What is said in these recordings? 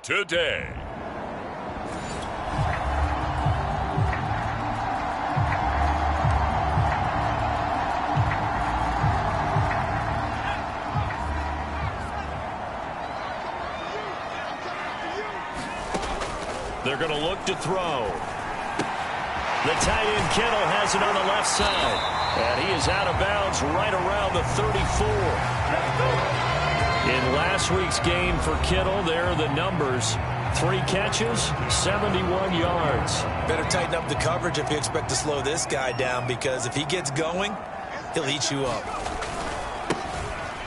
today. They're going to look to throw. The tight end Kittle has it on the left side. And he is out of bounds right around the 34. In last week's game for Kittle, there are the numbers. 3 catches, 71 yards. Better tighten up the coverage if you expect to slow this guy down, because if he gets going, he'll eat you up.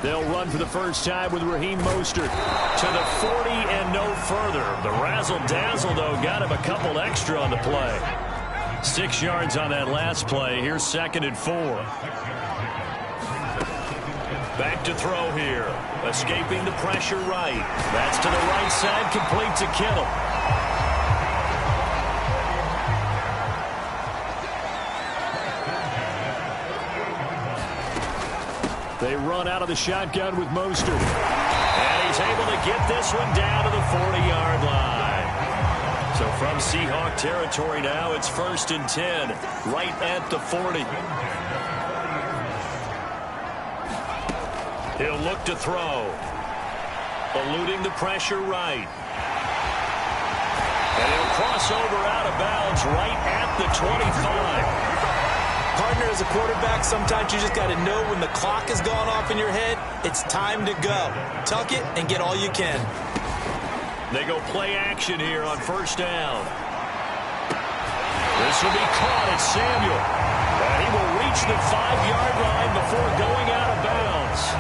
They'll run for the first time with Raheem Mostert to the 40 and no further. The razzle-dazzle, though, got him a couple extra on the play. 6 yards on that last play. Here's 2nd and 4. Back to throw here. Escaping the pressure right. That's to the right side, complete to Kittle. They run out of the shotgun with Mostert. And he's able to get this one down to the 40-yard line. So from Seahawk territory now, it's 1st and 10, right at the 40. He'll look to throw. Eluding the pressure right. And he'll cross over out of bounds right at the 25. Partner, as a quarterback, sometimes you just got to know when the clock has gone off in your head, it's time to go. Tuck it and get all you can. They go play action here on 1st down. This will be caught at Samuel. And he will reach the 5-yard line before going out of bounds.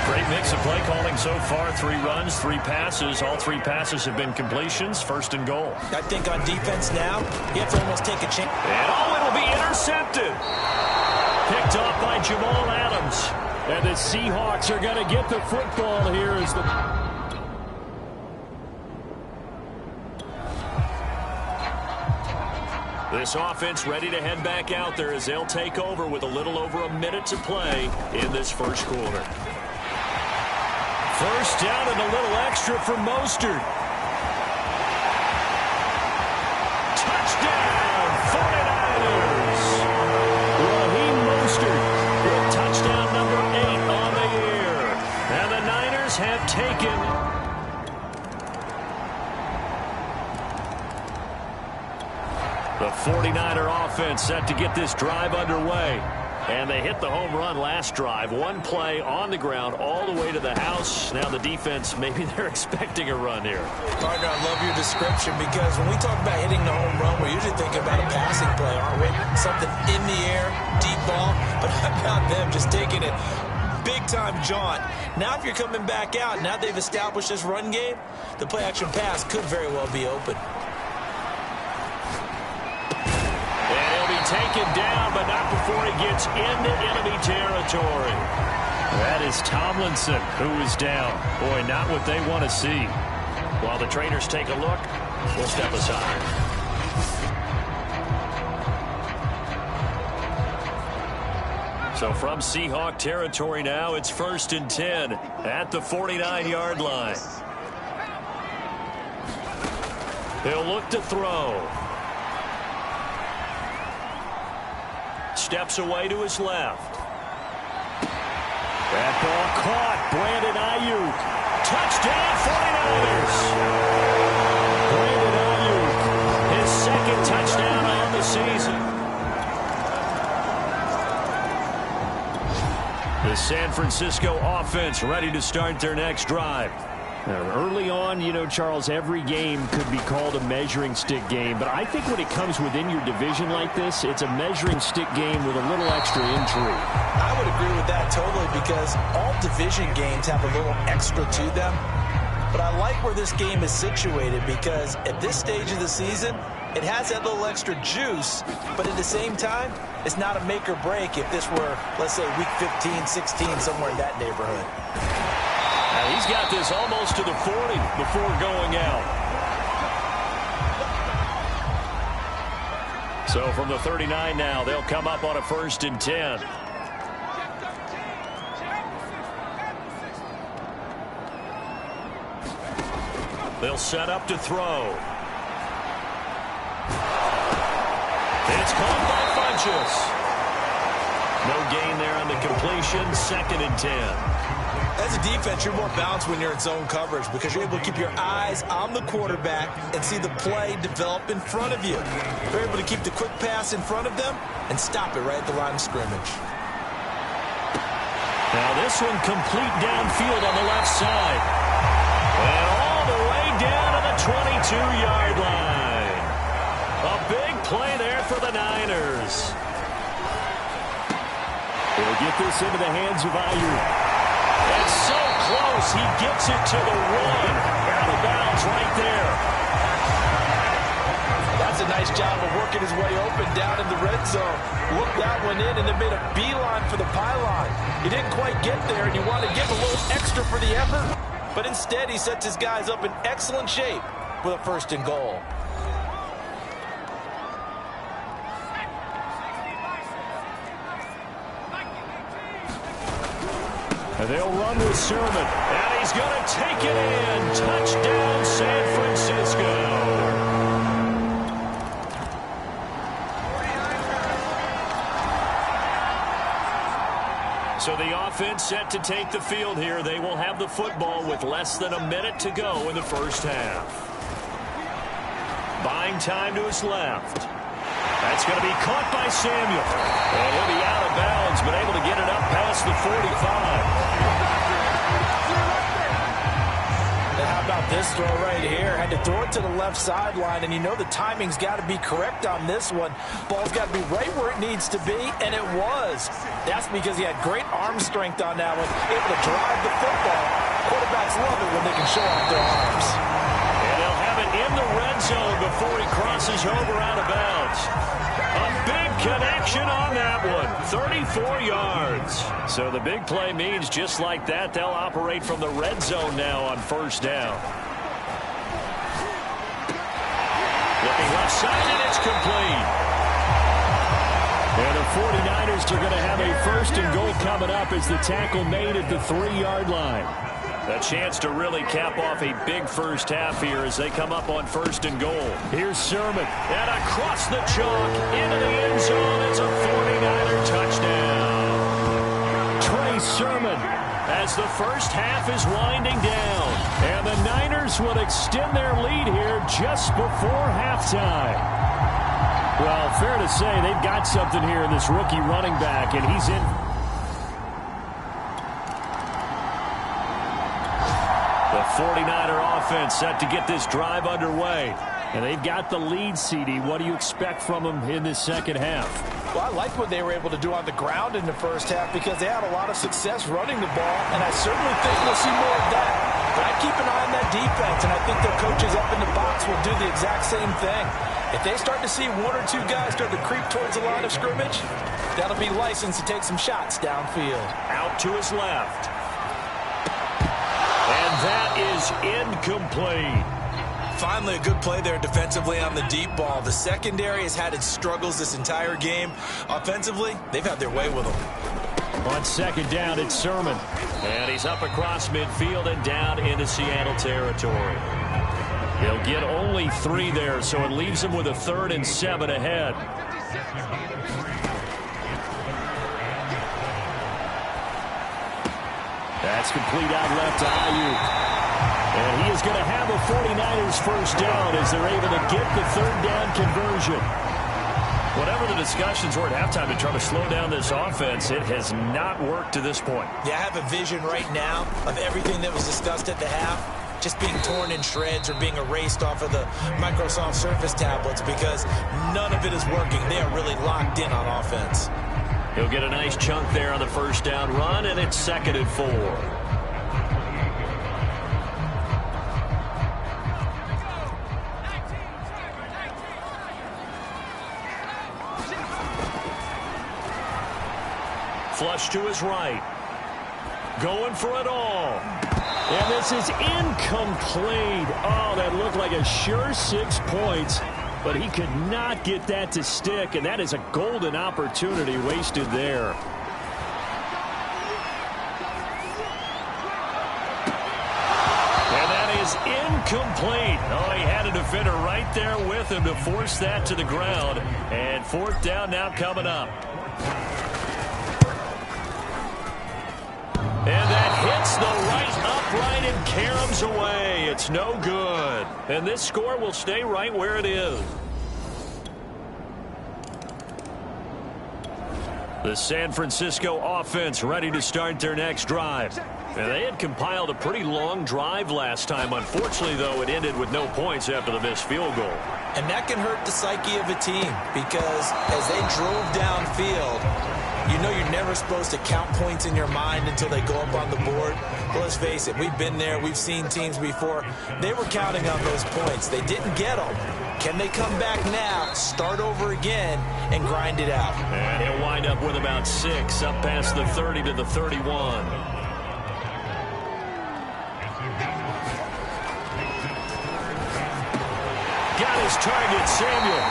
Great mix of play calling so far. 3 runs, 3 passes. All 3 passes have been completions. 1st and goal. I think on defense now, you have to almost take a chance. And it'll be intercepted. Picked off by Jamal Adams. And the Seahawks are going to get the football here as the... This offense ready to head back out there as they'll take over with a little over a minute to play in this first quarter. 1st down and a little extra for Mostert. Touchdown, 49ers. Raheem Mostert with touchdown number 8 on the year. And the Niners have taken... The 49er offense set to get this drive underway. And they hit the home run last drive. 1 play on the ground all the way to the house. Now the defense, maybe they're expecting a run here. Partner, I love your description, because when we talk about hitting the home run, we're usually thinking about a passing play, aren't we? Something in the air, deep ball. But how about them just taking it big-time jaunt? Now if you're coming back out, now they've established this run game, the play-action pass could very well be open. Taken down, but not before he gets into enemy territory. That is Tomlinson who is down. Boy, not what they want to see. While the trainers take a look, we'll step aside. So from Seahawk territory now, it's 1st and 10 at the 49-yard line. He'll look to throw. Steps away to his left. That ball caught. Brandon Ayuk. Touchdown, 49ers. Brandon Ayuk, his 2nd touchdown on the season. The San Francisco offense ready to start their next drive. Now, early on, you know, Charles, every game could be called a measuring stick game. But I think when it comes within your division like this, it's a measuring stick game with a little extra intrigue. I would agree with that totally, because all division games have a little extra to them. But I like where this game is situated, because at this stage of the season, it has that little extra juice. But at the same time, it's not a make or break if this were, let's say, week 15, 16, somewhere in that neighborhood. Now he's got this almost to the 40 before going out. So from the 39 now, they'll come up on a 1st and 10. They'll set up to throw. It's caught by Funchess. No gain there on the completion. 2nd and 10. As a defense, you're more balanced when you're in zone coverage because you're able to keep your eyes on the quarterback and see the play develop in front of you. You're able to keep the quick pass in front of them and stop it right at the line of scrimmage. Now this one complete downfield on the left side. And all the way down to the 22-yard line. A big play there for the Niners. They'll get this into the hands of Ayuk. It's so close. He gets it to the 1. Out of bounds right there. That's a nice job of working his way open down in the red zone. Looked that one in and then made a beeline for the pylon. He didn't quite get there, and you want to give him a little extra for the effort. But instead, he sets his guys up in excellent shape with a 1st and goal. And they'll run with Sermon. And he's going to take it in. Touchdown, San Francisco. So the offense set to take the field here. They will have the football with less than a minute to go in the first half. Buying time to his left. That's going to be caught by Samuel. And he'll be out of bounds, but able to get it up past the 45. And how about this throw right here? Had to throw it to the left sideline, and you know the timing's got to be correct on this one. Ball's got to be right where it needs to be, and it was. That's because he had great arm strength on that one, able to drive the football. Quarterbacks love it when they can show off their arms. And they'll have it in the red zone before he crosses over out of bounds. A big connection on that one. 34 yards. So the big play means just like that, they'll operate from the red zone now on 1st down. Looking left side, and it's complete. And the 49ers are going to have a 1st and goal coming up as the tackle made at the 3-yard line. A chance to really cap off a big first half here as they come up on 1st and goal. Here's Sermon. And across the chalk into the end zone. It's a 49er touchdown. Trey Sermon as the first half is winding down. And the Niners will extend their lead here just before halftime. Well, fair to say they've got something here in this rookie running back, and he's in. The 49er offense set to get this drive underway. And they've got the lead, CD. What do you expect from them in this second half? Well, I like what they were able to do on the ground in the first half because they had a lot of success running the ball, and I certainly think we'll see more of that. But I keep an eye on that defense, and I think their coaches up in the box will do the exact same thing. If they start to see 1 or 2 guys start to creep towards the line of scrimmage, that'll be licensed to take some shots downfield. Out to his left. And that is incomplete. Finally, a good play there defensively on the deep ball. The secondary has had its struggles this entire game. Offensively, they've had their way with them. On 2nd down, it's Sermon. And he's up across midfield and down into Seattle territory. He'll get only 3 there, so it leaves him with a 3rd and 7 ahead. That's complete out left to Ayuk. And he is going to have a 49ers first down as they're able to get the 3rd down conversion. Whatever the discussions were at halftime to try to slow down this offense, it has not worked to this point. Yeah, I have a vision right now of everything that was discussed at the half just being torn in shreds or being erased off of the Microsoft Surface tablets because none of it is working. They are really locked in on offense. He'll get a nice chunk there on the first down run, and it's 2nd and 4. Flush to his right. Going for it all. And this is incomplete. Oh, that looked like a sure 6 points. But he could not get that to stick, and that is a golden opportunity wasted there. And that is incomplete. Oh, he had a defender right there with him to force that to the ground. And fourth down now coming up. And that hits the right upright and caroms away. It's no good. And this score will stay right where it is. The San Francisco offense ready to start their next drive. And they had compiled a pretty long drive last time. Unfortunately, though, it ended with no points after the missed field goal. And that can hurt the psyche of a team because as they drove downfield, you know you're never supposed to count points in your mind until they go up on the board. But let's face it, we've been there. We've seen teams before. They were counting on those points. They didn't get them. Can they come back now, start over again, and grind it out? And he'll wind up with about 6 up past the 30 to the 31. Got his target, Samuel.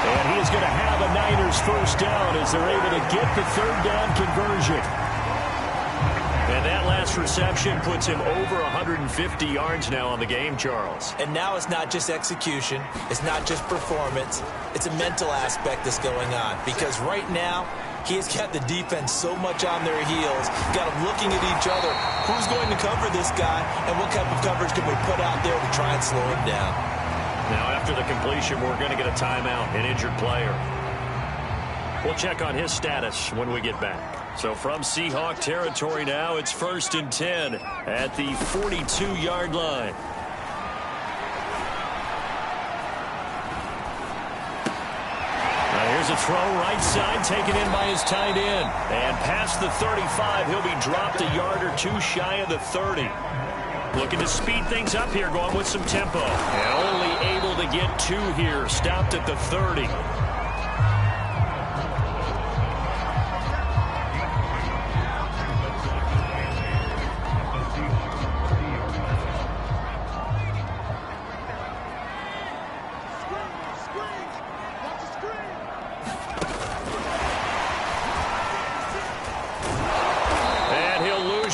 And he is going to have a Niners first down as they're able to get the third down conversion. And that last reception puts him over 150 yards now on the game, Charles. And now it's not just execution. It's not just performance. It's a mental aspect that's going on. Because right now, he has got the defense so much on their heels, got them looking at each other. Who's going to cover this guy, and what type of coverage can we put out there to try and slow him down? Now, after the completion, we're going to get a timeout, an injured player. We'll check on his status when we get back. So from Seahawk territory now, it's 1st and 10 at the 42-yard line. Now here's a throw right side taken in by his tight end. And past the 35, he'll be dropped a yard or two shy of the 30. Looking to speed things up here, going with some tempo. And only able to get 2 here, stopped at the 30.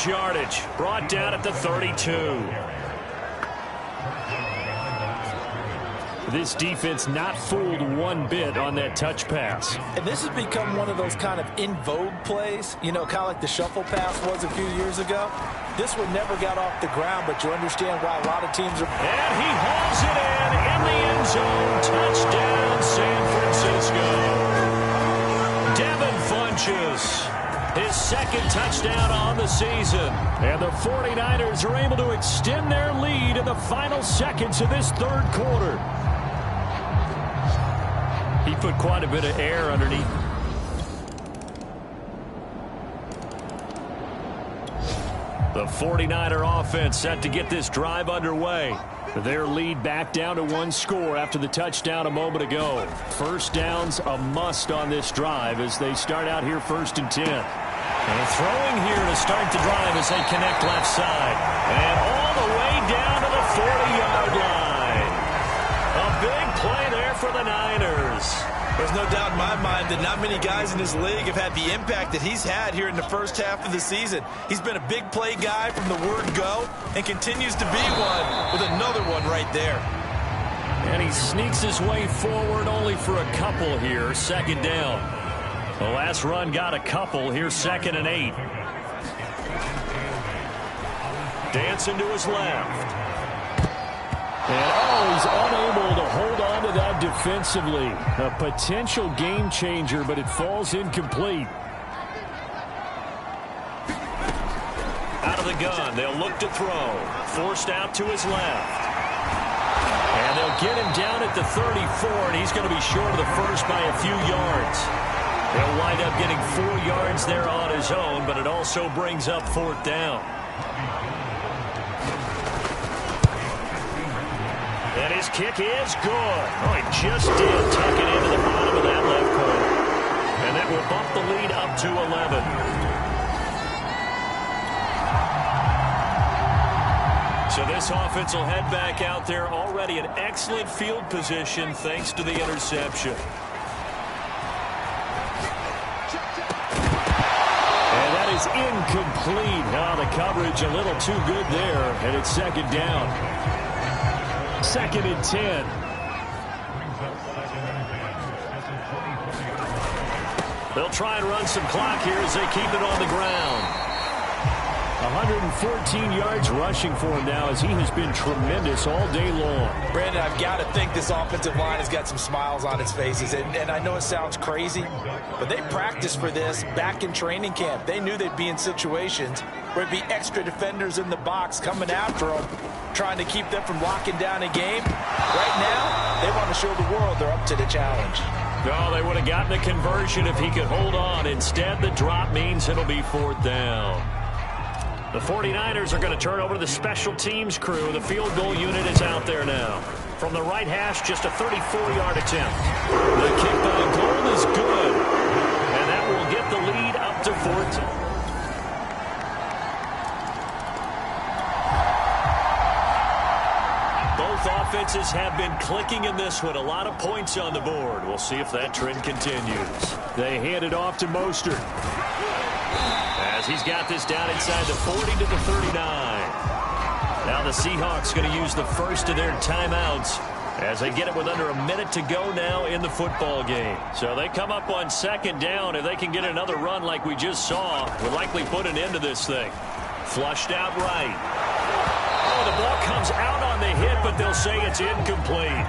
Yardage brought down at the 32. This defense not fooled one bit on that touch pass. And this has become one of those kind of in vogue plays, you know, kind of like the shuffle pass was a few years ago. This one never got off the ground, but you understand why a lot of teams are. And he hauls it in the end zone. Touchdown, San Francisco. Devin Funchess. His second touchdown on the season. And the 49ers are able to extend their lead in the final seconds of this third quarter. He put quite a bit of air underneath. The 49er offense set to get this drive underway. Their lead back down to 1 score after the touchdown a moment ago. First down's a must on this drive as they start out here 1st and 10. And throwing here to start the drive as they connect left side. And all the way down to the 40-yard line. A big play there for the Niners. There's no doubt in my mind that not many guys in this league have had the impact that he's had here in the first half of the season. He's been a big play guy from the word go and continues to be one with another one right there. And he sneaks his way forward only for a couple here. 2nd down. The last run got a couple. Here's 2nd and 8. Dancing to his left. And he's unable to hold on to that defensively. A potential game changer, but it falls incomplete. Out of the gun, they'll look to throw. Forced out to his left. And they'll get him down at the 34, and he's going to be short of the first by a few yards. He'll wind up getting 4 yards there on his own, but it also brings up 4th down. And his kick is good. Oh, he just did tuck it into the bottom of that left corner. And that will bump the lead up to 11. So this offense will head back out there already in excellent field position thanks to the interception. is incomplete. Now the coverage a little too good there, and it's second down. 2nd and 10. They'll try and run some clock here as they keep it on the ground. 114 yards rushing for him now as he has been tremendous all day long. Brandon, I've got to think this offensive line has got some smiles on its faces. And I know it sounds crazy, but they practiced for this back in training camp. They knew they'd be in situations where it'd be extra defenders in the box coming after them, trying to keep them from locking down a game. Right now, they want to show the world they're up to the challenge. No, they would have gotten a conversion if he could hold on. Instead, the drop means it'll be 4th down. The 49ers are going to turn over to the special teams crew. The field goal unit is out there now. From the right hash, just a 34-yard attempt. The kick by goal is good. And that will get the lead up to 14. Both offenses have been clicking in this one. A lot of points on the board. We'll see if that trend continues. They hand it off to Mostert, as he's got this down inside the 40 to the 39. Now the Seahawks going to use the first of their timeouts as they get it with under a minute to go now in the football game. So they come up on 2nd down. If they can get another run like we just saw, will likely put an end to this thing. Flushed out right. Oh, the ball comes out on the hit, but they'll say it's incomplete.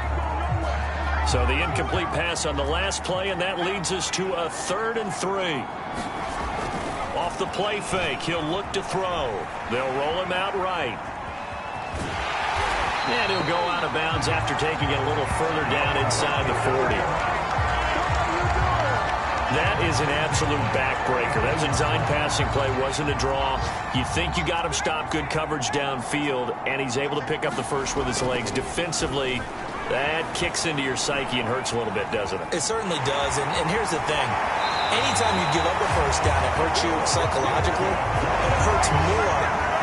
So the incomplete pass on the last play, and that leads us to a 3rd and 3. Off the play fake, he'll look to throw. They'll roll him out right. And he'll go out of bounds after taking it a little further down inside the 40. That is an absolute backbreaker. That was a design passing play, wasn't a draw. You think you got him stopped, good coverage downfield, and he's able to pick up the first with his legs. Defensively, that kicks into your psyche and hurts a little bit, doesn't it? It certainly does, and here's the thing. Anytime you give up a first down, it hurts you psychologically, but it hurts more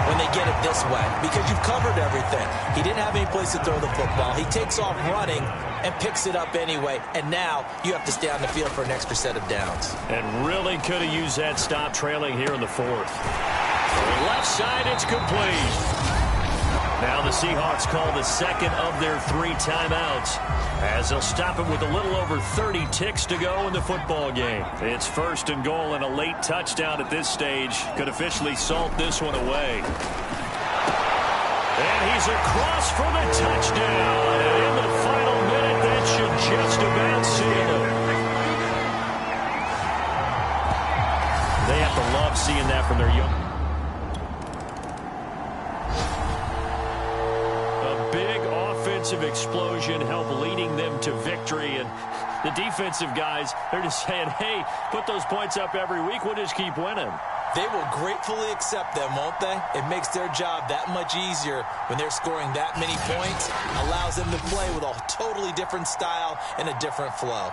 when they get it this way because you've covered everything. He didn't have any place to throw the football. He takes off running and picks it up anyway, and now you have to stay on the field for an extra set of downs. And really could have used that stop trailing here in the 4th. On the left side, it's complete. Now the Seahawks call the 2nd of their 3 timeouts as they'll stop it with a little over 30 ticks to go in the football game. It's 1st and goal, and a late touchdown at this stage could officially salt this one away. And he's across for the touchdown. And in the final minute, that should just about seal it. They have to love seeing that from their young. Offensive explosion help leading them to victory, and the defensive guys, they're just saying, hey, put those points up every week, we'll just keep winning. They will gratefully accept them, won't they? It makes their job that much easier when they're scoring that many points, allows them to play with a totally different style and a different flow.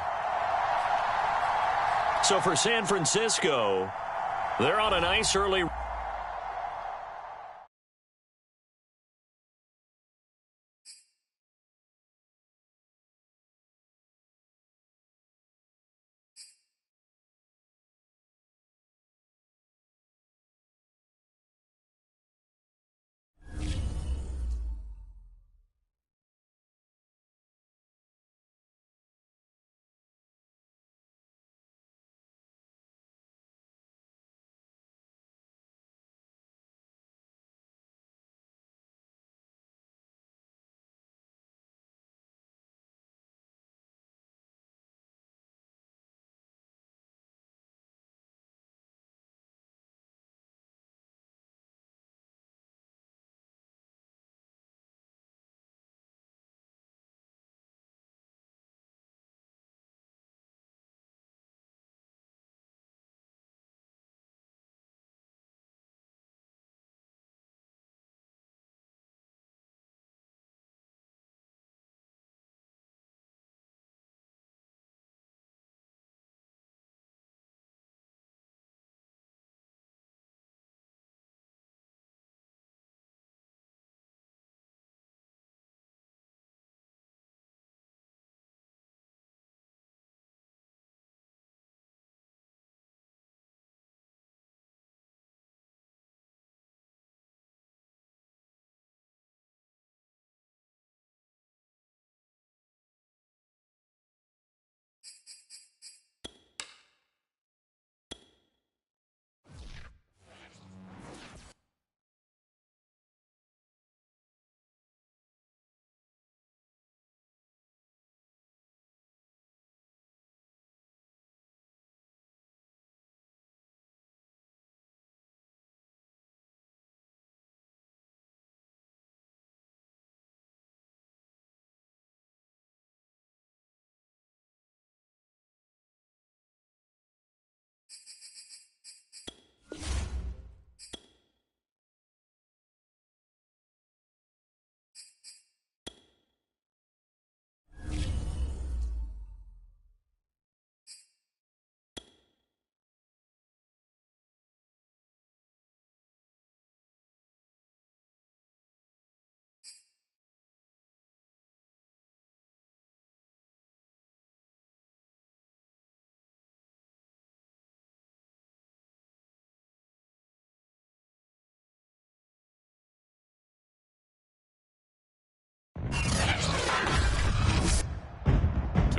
So for San Francisco, they're on a nice early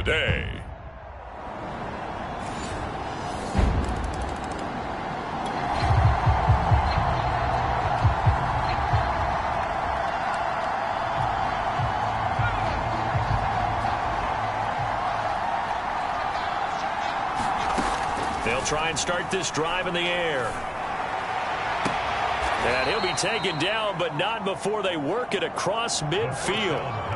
day. They'll try and start this drive in the air. And he'll be taken down, but not before they work it across midfield.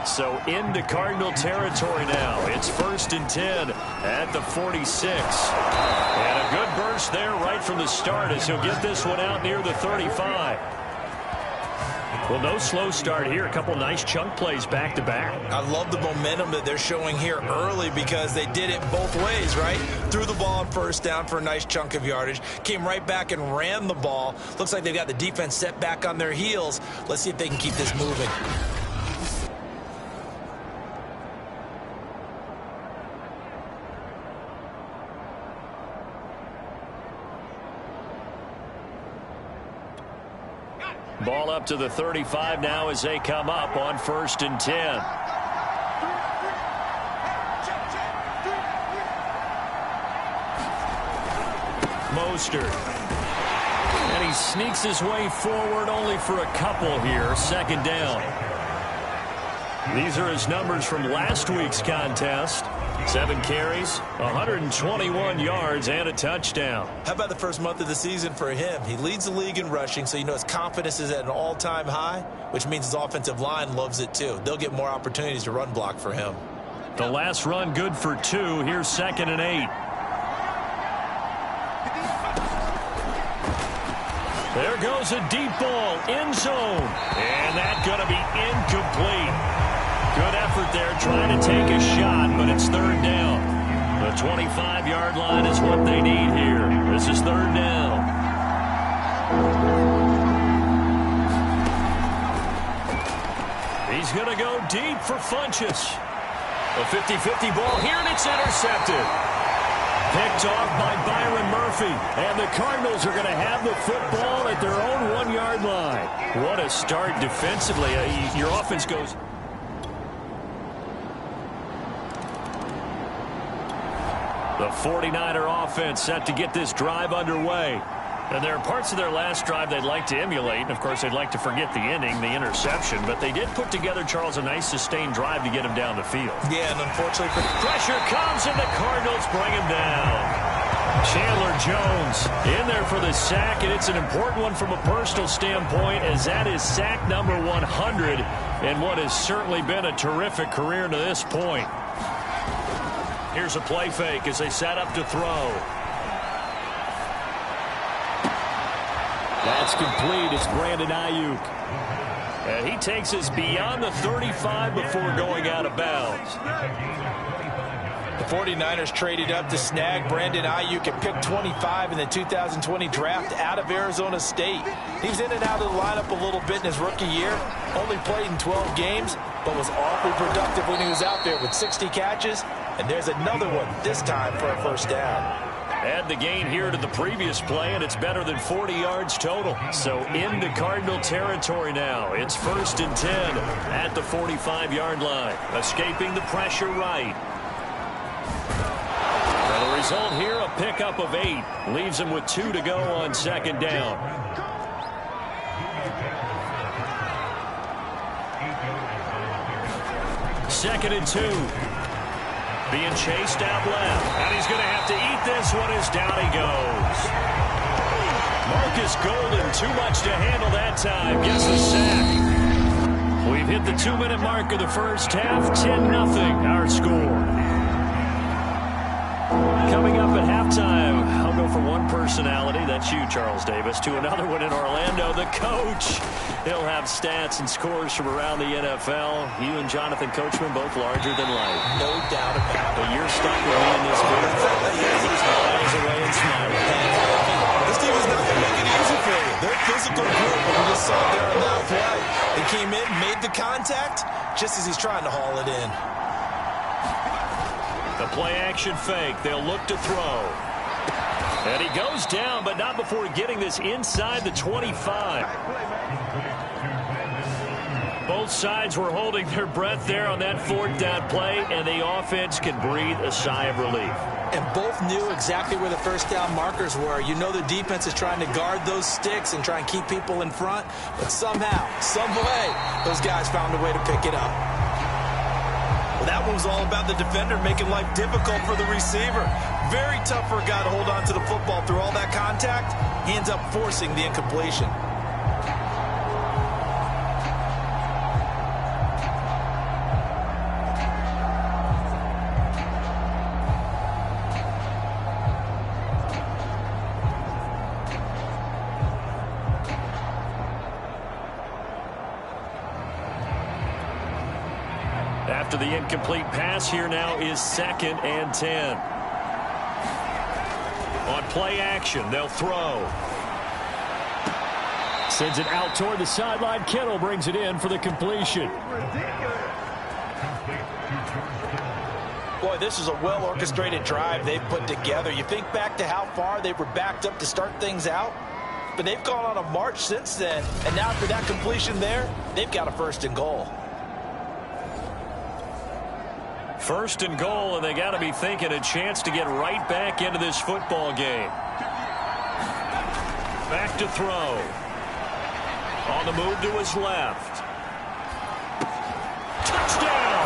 So into Cardinal territory now. It's 1st and 10 at the 46. And a good burst there right from the start as he'll get this one out near the 35. Well, no slow start here. A couple nice chunk plays back-to-back. I love the momentum that they're showing here early because they did it both ways, right? Threw the ball on 1st down for a nice chunk of yardage. Came right back and ran the ball. Looks like they've got the defense set back on their heels. Let's see if they can keep this moving. Ball up to the 35 now as they come up on 1st and 10. Mostert. And he sneaks his way forward only for a couple here. 2nd down. These are his numbers from last week's contest. 7 carries, 121 yards, and a touchdown. How about the first month of the season for him? He leads the league in rushing, so you know his confidence is at an all-time high, which means his offensive line loves it too. They'll get more opportunities to run block for him. The last run good for 2. Here's 2nd and 8. There goes a deep ball, end zone. And that's going to be incomplete. Good effort there trying to take a shot, but it's 3rd down. The 25-yard line is what they need here. This is 3rd down. He's going to go deep for Funchess. A 50-50 ball here, and it's intercepted. Picked off by Byron Murphy. And the Cardinals are going to have the football at their own 1-yard line. What a start defensively. Your offense goes... The 49er offense set to get this drive underway. And there are parts of their last drive they'd like to emulate. And, of course, they'd like to forget the inning, the interception. But they did put together, Charles, a nice sustained drive to get him down the field. Yeah, and unfortunately... Pressure comes, and the Cardinals bring him down. Chandler Jones in there for the sack, and it's an important one from a personal standpoint, as that is sack number 100 and what has certainly been a terrific career to this point. Here's a play fake as they set up to throw. That's complete. It's Brandon Ayuk. And he takes us beyond the 35 before going out of bounds. The 49ers traded up to snag Brandon Ayuk at pick 25 in the 2020 draft out of Arizona State. He was in and out of the lineup a little bit in his rookie year. Only played in 12 games, but was awfully productive when he was out there with 60 catches. And there's another one, this time for a 1st down. Add the gain here to the previous play, and it's better than 40 yards total. So into Cardinal territory now. It's 1st and 10 at the 45-yard line. Escaping the pressure right. Now the result here, a pickup of 8. Leaves him with 2 to go on 2nd down. Second and 2. Being chased out left. And he's going to have to eat this one as down he goes. Marcus Golden, too much to handle that time. Gets the sack. We've hit the 2-minute mark of the first half. 10-0 our score. Coming up at halftime, I'll go from one personality, that's you, Charles Davis, to another one in Orlando, the coach. He'll have stats and scores from around the NFL. You and Jonathan Coachman, both larger than life. No doubt about it. But you're stuck with me in this booth. He's miles away and smiling. This team is not going to make it easy for you. They're a physical group, and we just saw it there on that play. They came in, made the contact, just as he's trying to haul it in. The play-action fake. They'll look to throw. And he goes down, but not before getting this inside the 25. Both Both sides were holding their breath there on that fourth down play, and the offense can breathe a sigh of relief. And both knew exactly where the first down markers were. You know the defense is trying to guard those sticks and try and keep people in front, but somehow, some way, those guys found a way to pick it up. Well, that one was all about the defender making life difficult for the receiver. Very tough for a guy to hold on to the football through all that contact. He ends up forcing the incompletion. After the incomplete pass, here now is 2nd and 10. On play action, they'll throw. Sends it out toward the sideline. Kittle brings it in for the completion. Boy, this is a well-orchestrated drive they've put together. You think back to how far they were backed up to start things out, but they've gone on a march since then, and now after that completion there, they've got a 1st and goal. 1st and goal, and they got to be thinking a chance to get right back into this football game. Back to throw. On the move to his left. Touchdown!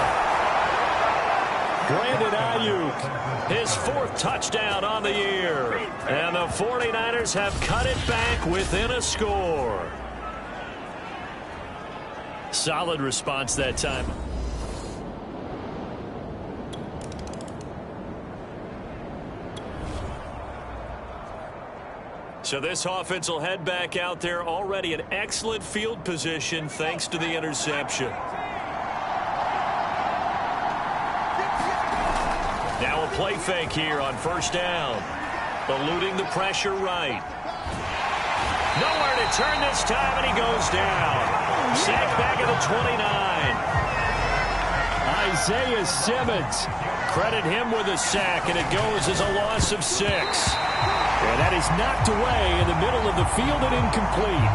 Brandon Ayuk, his 4th touchdown on the year. And the 49ers have cut it back within a score. Solid response that time. So this offense will head back out there, already in excellent field position thanks to the interception. Now a play fake here on 1st down. Eluding the pressure right. Nowhere to turn this time, and he goes down. Sacked back at the 29. Isaiah Simmons. Credit him with a sack, and it goes as a loss of 6. And that is knocked away in the middle of the field and incomplete.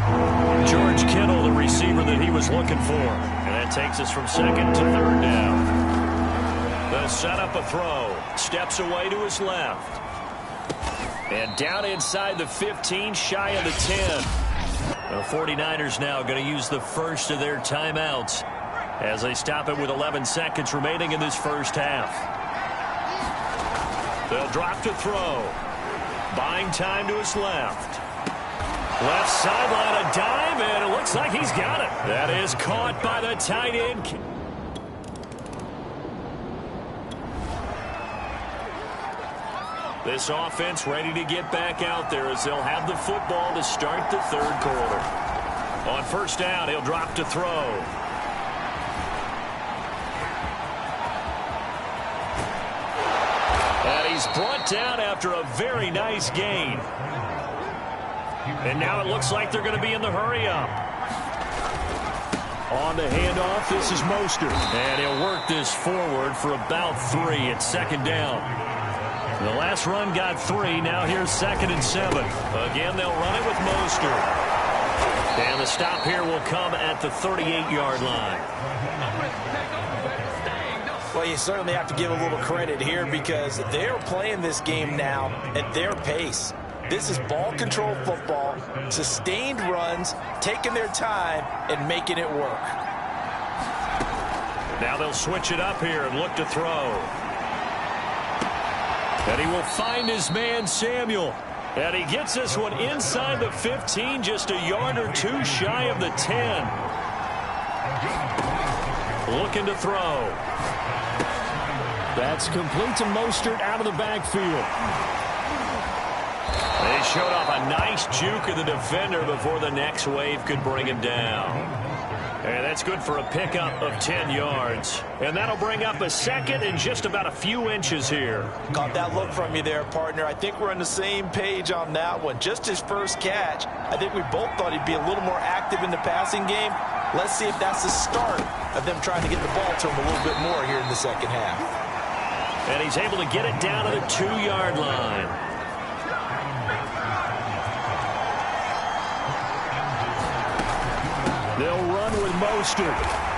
George Kittle, the receiver that he was looking for. And that takes us from 2nd to 3rd down. They'll set up a throw. Steps away to his left. And down inside the 15, shy of the 10. The 49ers now going to use the first of their timeouts as they stop it with 11 seconds remaining in this first half. They'll drop to throw. Buying time to his left. Left sideline, a dive, and it looks like he's got it. That is caught by the tight end. This offense ready to get back out there as they'll have the football to start the 3rd quarter. On 1st down, he'll drop to throw. And he's brought down after a very nice gain. And now it looks like they're going to be in the hurry-up. On the handoff, this is Mostert. And he'll work this forward for about 3 at 2nd down. The last run got 3. Now here's 2nd and 7. Again, they'll run it with Mostert. And the stop here will come at the 38-yard line. Well, you certainly have to give a little credit here because they're playing this game now at their pace. This is ball control football, sustained runs, taking their time and making it work. Now they'll switch it up here and look to throw. And he will find his man Samuel. And he gets this one inside the 15, just a yard or 2 shy of the 10. Looking to throw. That's complete to Mostert out of the backfield. They showed off a nice juke of the defender before the next wave could bring him down. And that's good for a pickup of 10 yards. And that'll bring up a 2nd and just about a few inches here. Got that look from you there, partner. I think we're on the same page on that one. Just his first catch. I think we both thought he'd be a little more active in the passing game. Let's see if that's the start of them trying to get the ball to him a little bit more here in the second half. And he's able to get it down to the 2-yard line. They'll run with Mostert.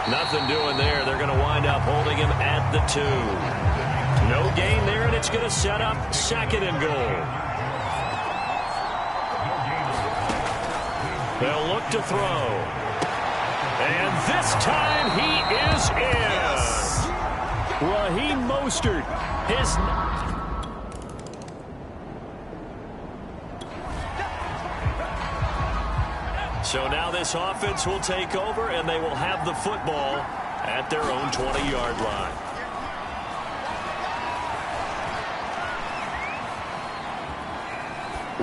Nothing doing there. They're going to wind up holding him at the 2. No gain there, and it's going to set up 2nd and goal. They'll look to throw. And this time he is in. Yes. Raheem Mostert. So now this offense will take over, and they will have the football at their own 20-yard line.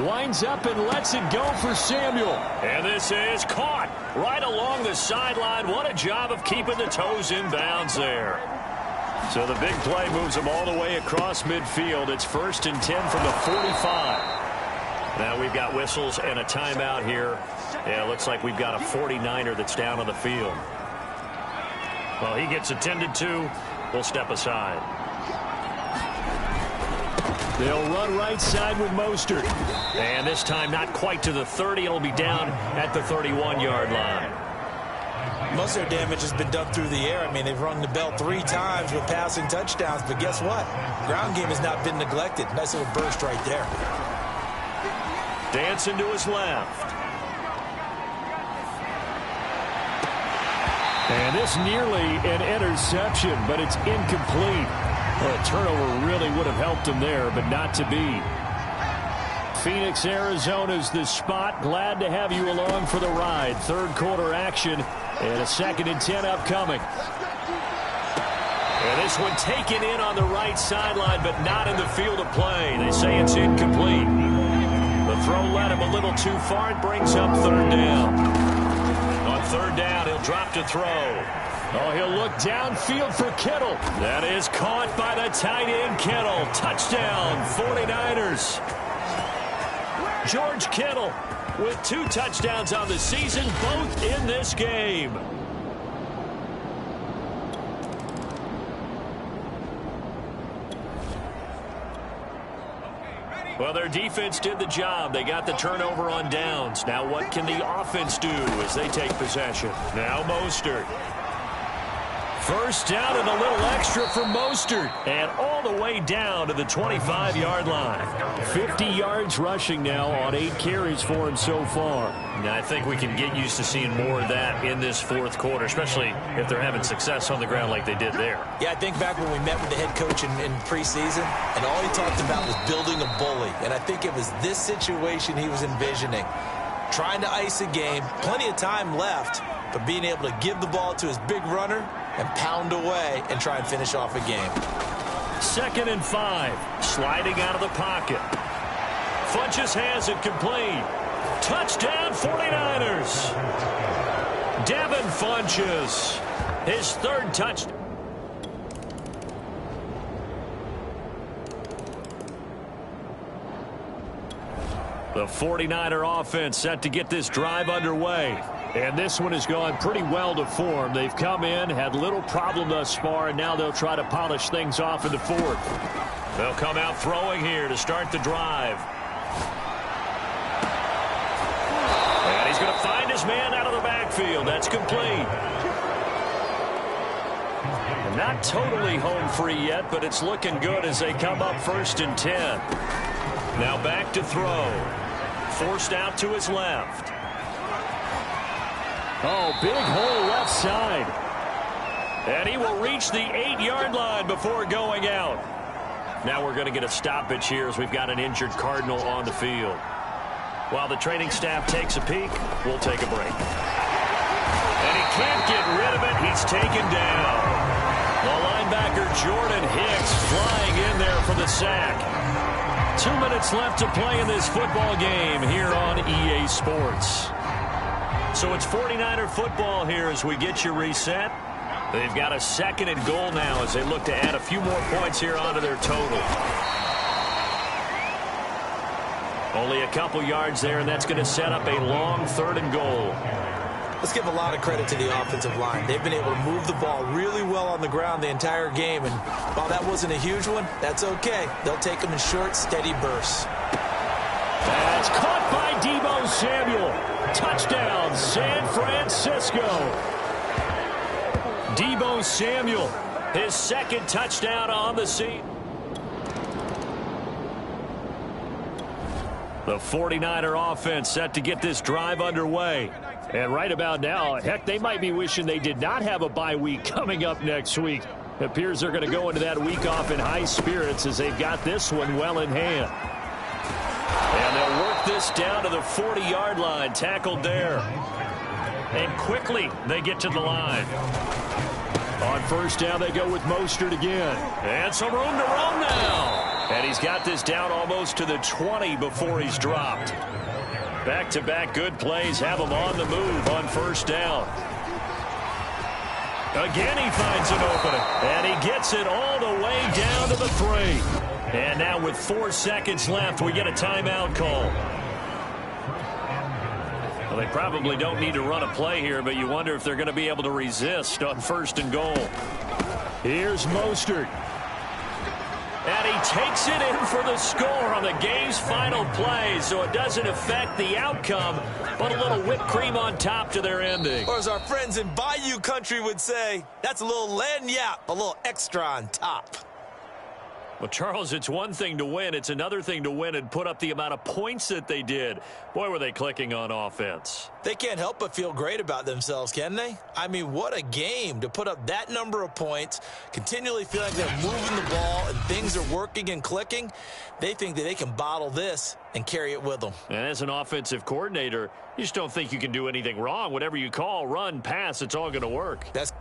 Winds up and lets it go for Samuel. And this is caught right along the sideline. What a job of keeping the toes in bounds there. So the big play moves them all the way across midfield. It's 1st and 10 from the 45. Now we've got whistles and a timeout here. Yeah, it looks like we've got a 49er that's down on the field. Well, he gets attended to. We'll step aside. They'll run right side with Mostert. And this time not quite to the 30. It'll be down at the 31-yard line. Most of their damage has been done through the air. I mean, they've rung the bell 3 times with passing touchdowns. But guess what? Ground game has not been neglected. Nice little burst right there. Dancing to his left. And this nearly an interception, but it's incomplete. Well, a turnover really would have helped him there, but not to be. Phoenix, Arizona's the spot. Glad to have you along for the ride. 3rd quarter action and a 2nd and 10 upcoming. And this one taken in on the right sideline, but not in the field of play. They say it's incomplete. The throw led him a little too far. It brings up 3rd down. On 3rd down, he'll drop to throw. Oh, he'll look downfield for Kittle. That is caught by the tight end, Kittle. Touchdown, 49ers. George Kittle with 2 touchdowns on the season, both in this game. Well, their defense did the job. They got the turnover on downs. Now what can the offense do as they take possession? Now Mostert. 1st down and a little extra for Mostert. And all the way down to the 25-yard line. 50 yards rushing now on 8 carries for him so far. Now, I think we can get used to seeing more of that in this 4th quarter, especially if they're having success on the ground like they did there. Yeah, I think back when we met with the head coach in preseason, and all he talked about was building a bully. And I think it was this situation he was envisioning. Trying to ice a game, plenty of time left, but being able to give the ball to his big runner and pound away and try and finish off a game. 2nd and 5. Sliding out of the pocket. Funches has it complete. Touchdown 49ers. Devin Funches. His 3rd touchdown. The 49er offense set to get this drive underway. And this one has gone pretty well to form. They've come in, had little problem thus far, and now they'll try to polish things off in the 4th. They'll come out throwing here to start the drive. And he's going to find his man out of the backfield. That's complete. Not totally home free yet, but it's looking good as they come up 1st and 10. Now back to throw. Forced out to his left. Oh, big hole left side. And he will reach the 8-yard line before going out. Now we're going to get a stoppage here as we've got an injured Cardinal on the field. While the training staff takes a peek, we'll take a break. And he can't get rid of it. He's taken down. The linebacker Jordan Hicks flying in there for the sack. 2 minutes left to play in this football game here on EA Sports. So it's 49er football here as we get you reset. They've got a 2nd and goal now as they look to add a few more points here onto their total. Only a couple yards there, and that's going to set up a long 3rd and goal. Let's give a lot of credit to the offensive line. They've been able to move the ball really well on the ground the entire game, and while that wasn't a huge one, that's okay. They'll take them in short, steady bursts. That's caught by Deebo Samuel. Touchdown, San Francisco. Deebo Samuel, his second touchdown on the season. The 49er offense set to get this drive underway. And right about now, heck, they might be wishing they did not have a bye week coming up next week. It appears they're going to go into that week off in high spirits as they've got this one well in hand. And they'll work this down to the 40-yard line, tackled there. And quickly they get to the line. On first down, they go with Mostert again. And some room to run now. And he's got this down almost to the 20 before he's dropped. Back-to-back good plays have him on the move on first down. Again, he finds an opening. And he gets it all the way down to the 3. And now with 4 seconds left, we get a timeout call. Well, they probably don't need to run a play here, but you wonder if they're going to be able to resist on first and goal. Here's Mostert. And he takes it in for the score on the game's final play, so it doesn't affect the outcome, but a little whipped cream on top to their ending. Or as our friends in Bayou country would say, that's a little lagniappe, a little extra on top. Well, Charles, it's one thing to win. It's another thing to win and put up the amount of points that they did. Boy, were they clicking on offense. They can't help but feel great about themselves, can they? I mean, what a game to put up that number of points, continually feel like they're moving the ball and things are working and clicking. They think that they can bottle this and carry it with them. And as an offensive coordinator, you just don't think you can do anything wrong. Whatever you call, run, pass, it's all going to work. That's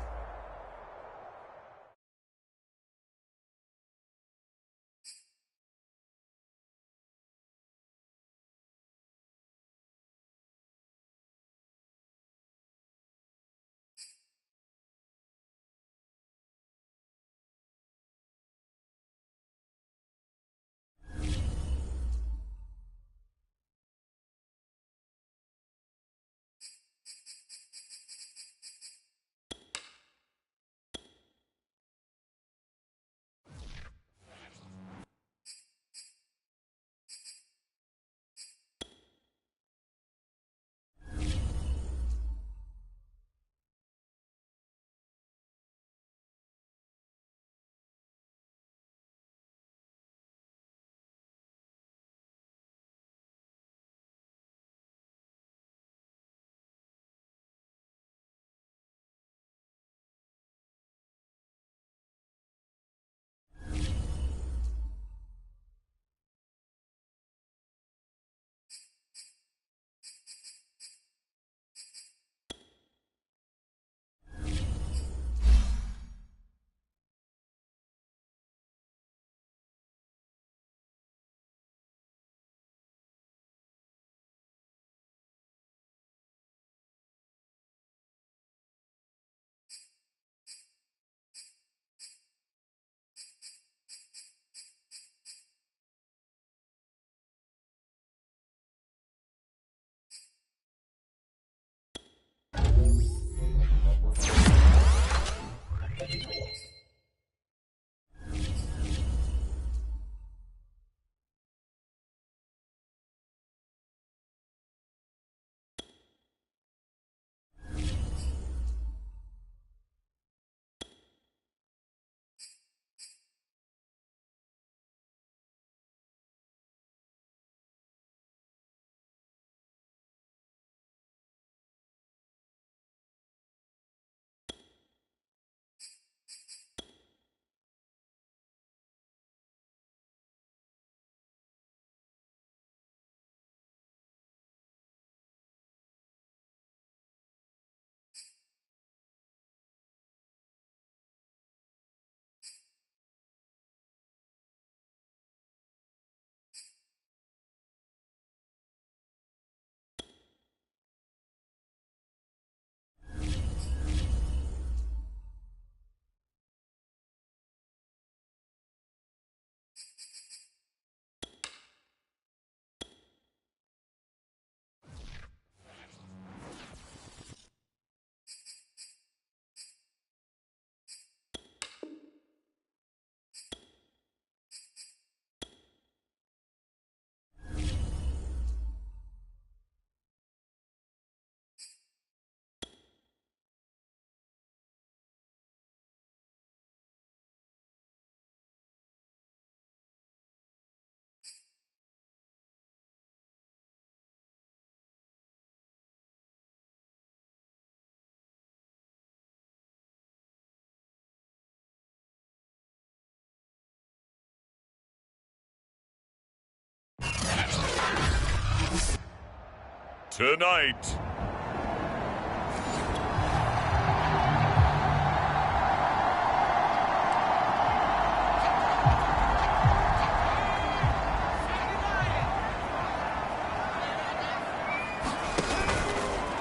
tonight.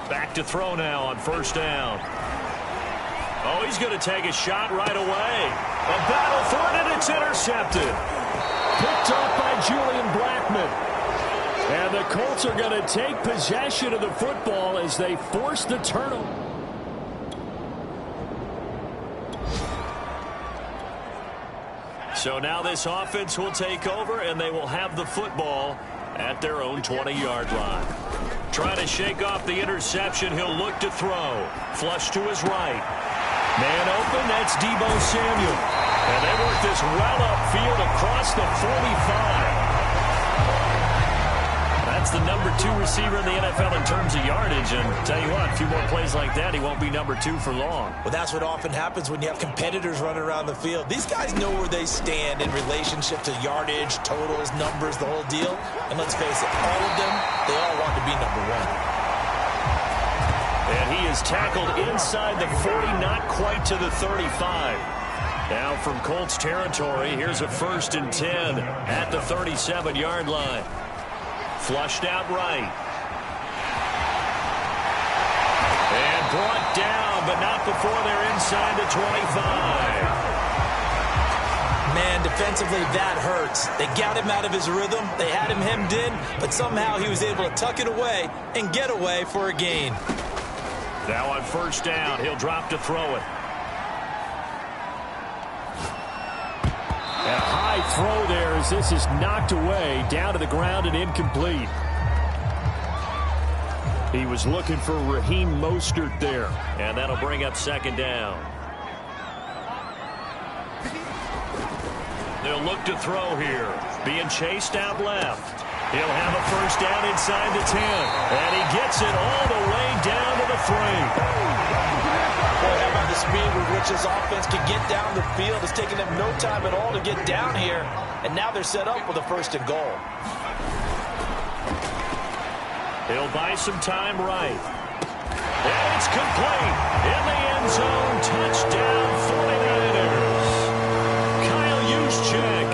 Back to throw now on first down. Oh, he's going to take a shot right away. A battle for it, and it's intercepted. Picked up by Julian Blackmon. And the Colts are going to take possession of the football as they force the turnover. So now this offense will take over, and they will have the football at their own 20-yard line. Trying to shake off the interception. He'll look to throw. Flush to his right. Man open, that's Deebo Samuel. And they work this well upfield across the 45. That's the number 2 receiver in the NFL in terms of yardage. And tell you what, a few more plays like that, he won't be number 2 for long. Well, that's what often happens when you have competitors running around the field. These guys know where they stand in relationship to yardage, totals, numbers, the whole deal. And let's face it, all of them, they all want to be number 1. And he is tackled inside the 40, not quite to the 35. Now from Colts territory, here's a 1st and 10 at the 37-yard line. Flushed out right. And brought down, but not before they're inside the 25. Man, defensively, that hurts. They got him out of his rhythm. They had him hemmed in, but somehow he was able to tuck it away and get away for a gain. Now on first down, he'll drop to throw it. And a high throw there as this is knocked away, down to the ground and incomplete. He was looking for Raheem Mostert there, and that'll bring up 2nd down. They'll look to throw here, being chased out left. He'll have a 1st down inside the 10, and he gets it all the way down to the 3. Boy, how about the speed with which this offense can get down the field? It's taken them no time at all to get down here, and now they're set up with a 1st and goal. He'll buy some time right. And it's complete. In the end zone, touchdown 49ers. Kyle Juszczyk,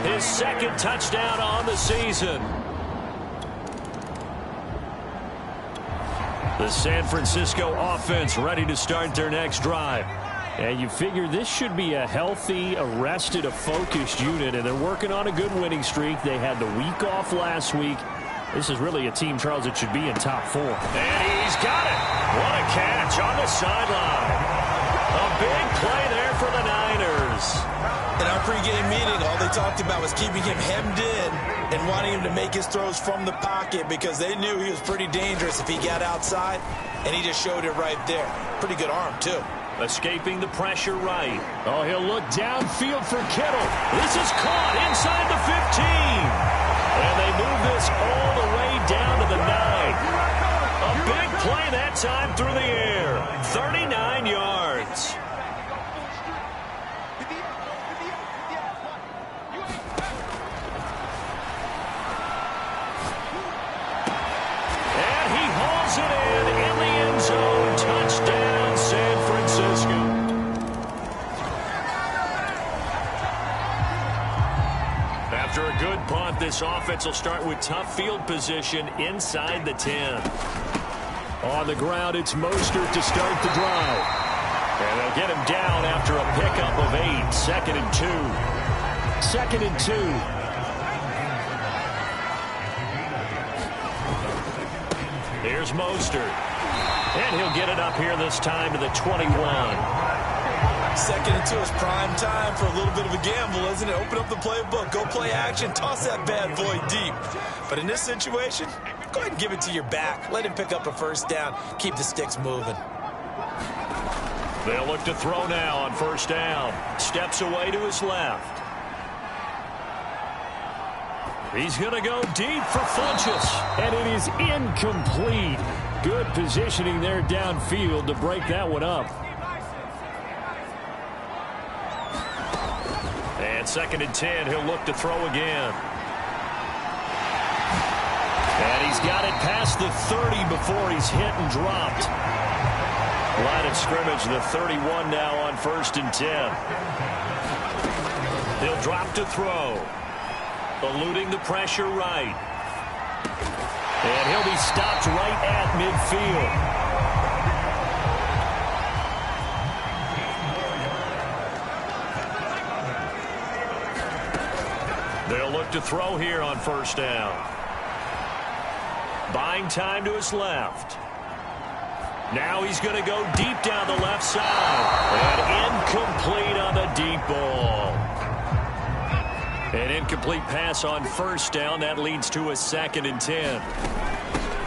his 2nd touchdown on the season. The San Francisco offense ready to start their next drive. And you figure this should be a healthy, a focused unit, and they're working on a good winning streak. They had the week off last week. This is really a team, Charles, that should be in top 4. And he's got it. What a catch on the sideline. A big play there for the Niners. In our pregame meeting, all they talked about was keeping him hemmed in and wanting him to make his throws from the pocket because they knew he was pretty dangerous if he got outside, and he just showed it right there. Pretty good arm, too. Escaping the pressure right. Oh, he'll look downfield for Kittle. This is caught inside the 15. And they move this all the way down to the 9. A big play that time through the air. 39 yards. And he hauls it in the end zone. Touchdown, San Francisco. After a good punt, this offense will start with tough field position inside the 10. On the ground, it's Mostert to start the drive. And they'll get him down after a pickup of 8. 2nd and 2. 2nd and 2. Here's Mostert. And he'll get it up here this time to the 21. 2nd and 2 is prime time for a little bit of a gamble, isn't it? Open up the playbook, go play action, toss that bad boy deep. But in this situation, go ahead and give it to your back. Let him pick up a 1st down. Keep the sticks moving. They'll look to throw now on 1st down. Steps away to his left. He's going to go deep for Funchess. And it is incomplete. Good positioning there downfield to break that one up. And 2nd and 10, he'll look to throw again. And he's got it past the 30 before he's hit and dropped. Line of scrimmage, the 31 now on 1st and 10. He'll drop to throw. Eluding the pressure right. And he'll be stopped right at midfield. They'll look to throw here on 1st down. Buying time to his left. Now he's going to go deep down the left side. And incomplete on the deep ball. An incomplete pass on 1st down. That leads to a 2nd and 10.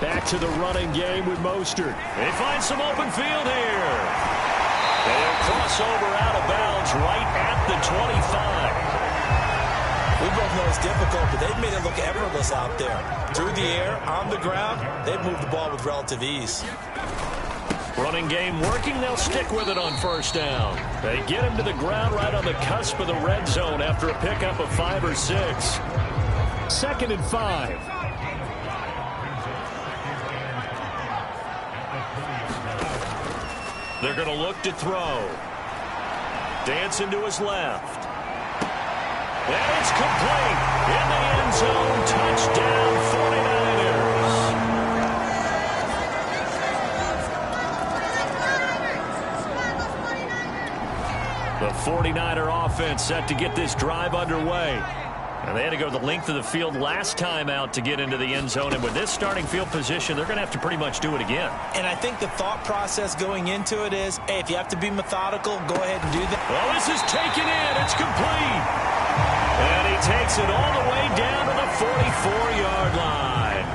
Back to the running game with Mostert. They find some open field here. They'll cross over out of bounds right at the 25. We both know it's difficult, but they've made it look effortless out there. Through the air, on the ground, they've moved the ball with relative ease. Running game working. They'll stick with it on 1st down. They get him to the ground right on the cusp of the red zone after a pickup of 5 or 6. 2nd and 5. They're going to look to throw. Dancing to his left. And it's complete. In the end zone. Touchdown 49ers. The 49er offense set to get this drive underway. And they had to go the length of the field last time out to get into the end zone. And with this starting field position, they're going to have to pretty much do it again. And I think the thought process going into it is, hey, if you have to be methodical, go ahead and do that. Well, this is taken in. It's complete. And he takes it all the way down to the 44-yard line.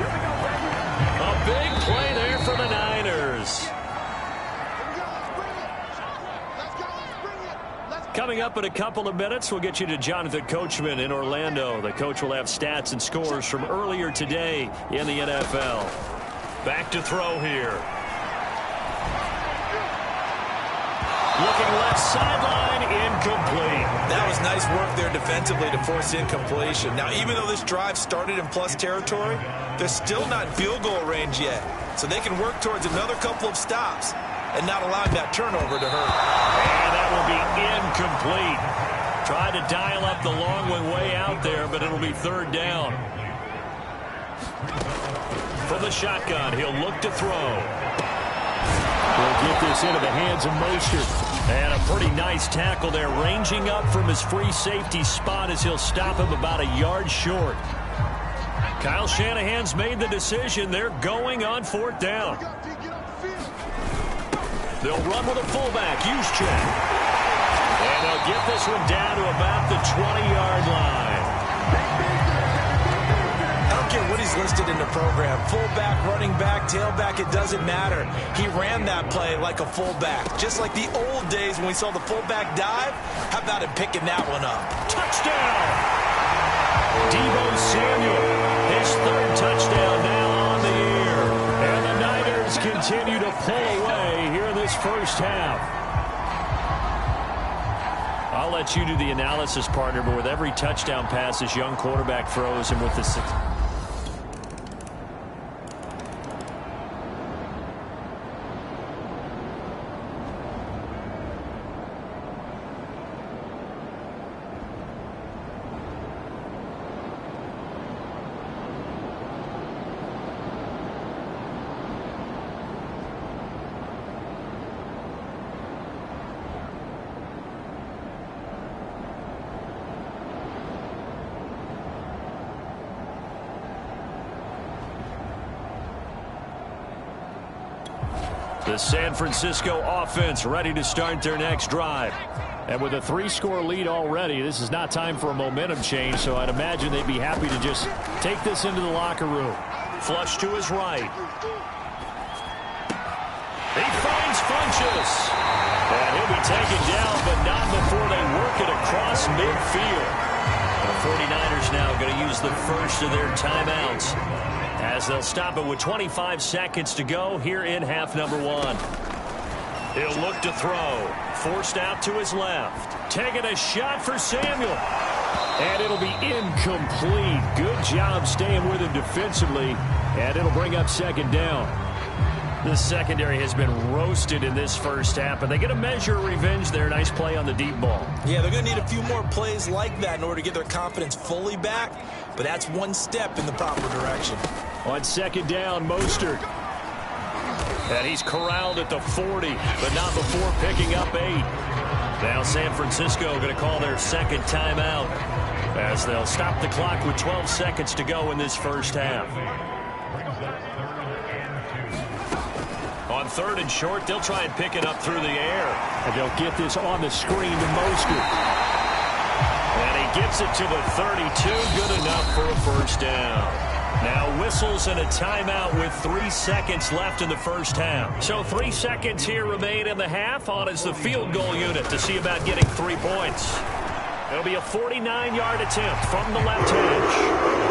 A big play there for the Niners. Coming up in a couple of minutes, we'll get you to Jonathan Coachman in Orlando. The coach will have stats and scores from earlier today in the NFL. Back to throw here. Looking left sideline, incomplete. That was nice work there defensively to force incompletion. Now, even though this drive started in plus territory, they're still not in field goal range yet. So they can work towards another couple of stops and not allowing that turnover to hurt. And that will be incomplete. Tried to dial up the long one way out there, but it'll be 3rd down. From the shotgun, he'll look to throw. We'll get this into the hands of Mostert. And a pretty nice tackle there, ranging up from his free safety spot as he'll stop him about a yard short. Kyle Shanahan's made the decision. They're going on 4th down. They'll run with a fullback, Juszczyk. And they'll get this one down to about the 20-yard line. I don't care what he's listed in the program. Fullback, running back, tailback, it doesn't matter. He ran that play like a fullback. Just like the old days when we saw the fullback dive. How about him picking that one up? Touchdown! Deebo Samuel, his 3rd touchdown now on the year. And the Niners continue to pull away here in this first half. I'll let you do the analysis, partner, but with every touchdown pass this young quarterback throws, and with the The San Francisco offense ready to start their next drive. And with a 3-score lead already, this is not time for a momentum change, so I'd imagine they'd be happy to just take this into the locker room. Flush to his right. He finds Funchess. And he'll be taken down, but not before they work it across midfield. The 49ers now going to use the first of their timeouts, as they'll stop it with 25 seconds to go here in half number 1. He'll look to throw. Forced out to his left. Taking a shot for Samuel. And it'll be incomplete. Good job staying with him defensively. And it'll bring up second down. The secondary has been roasted in this first half, and they get a measure of revenge there. Nice play on the deep ball. Yeah, they're going to need a few more plays like that in order to get their confidence fully back, but that's one step in the proper direction. On second down, Mostert. And he's corralled at the 40, but not before picking up 8. Now San Francisco going to call their second timeout as they'll stop the clock with 12 seconds to go in this first half. On third and short, they'll try and pick it up through the air. And they'll get this on the screen to Mostert. And he gets it to the 32. Good enough for a first down. Now whistles and a timeout with 3 seconds left in the first half. So 3 seconds here remain in the half. On is the field goal unit to see about getting 3 points. It'll be a 49-yard attempt from the left edge.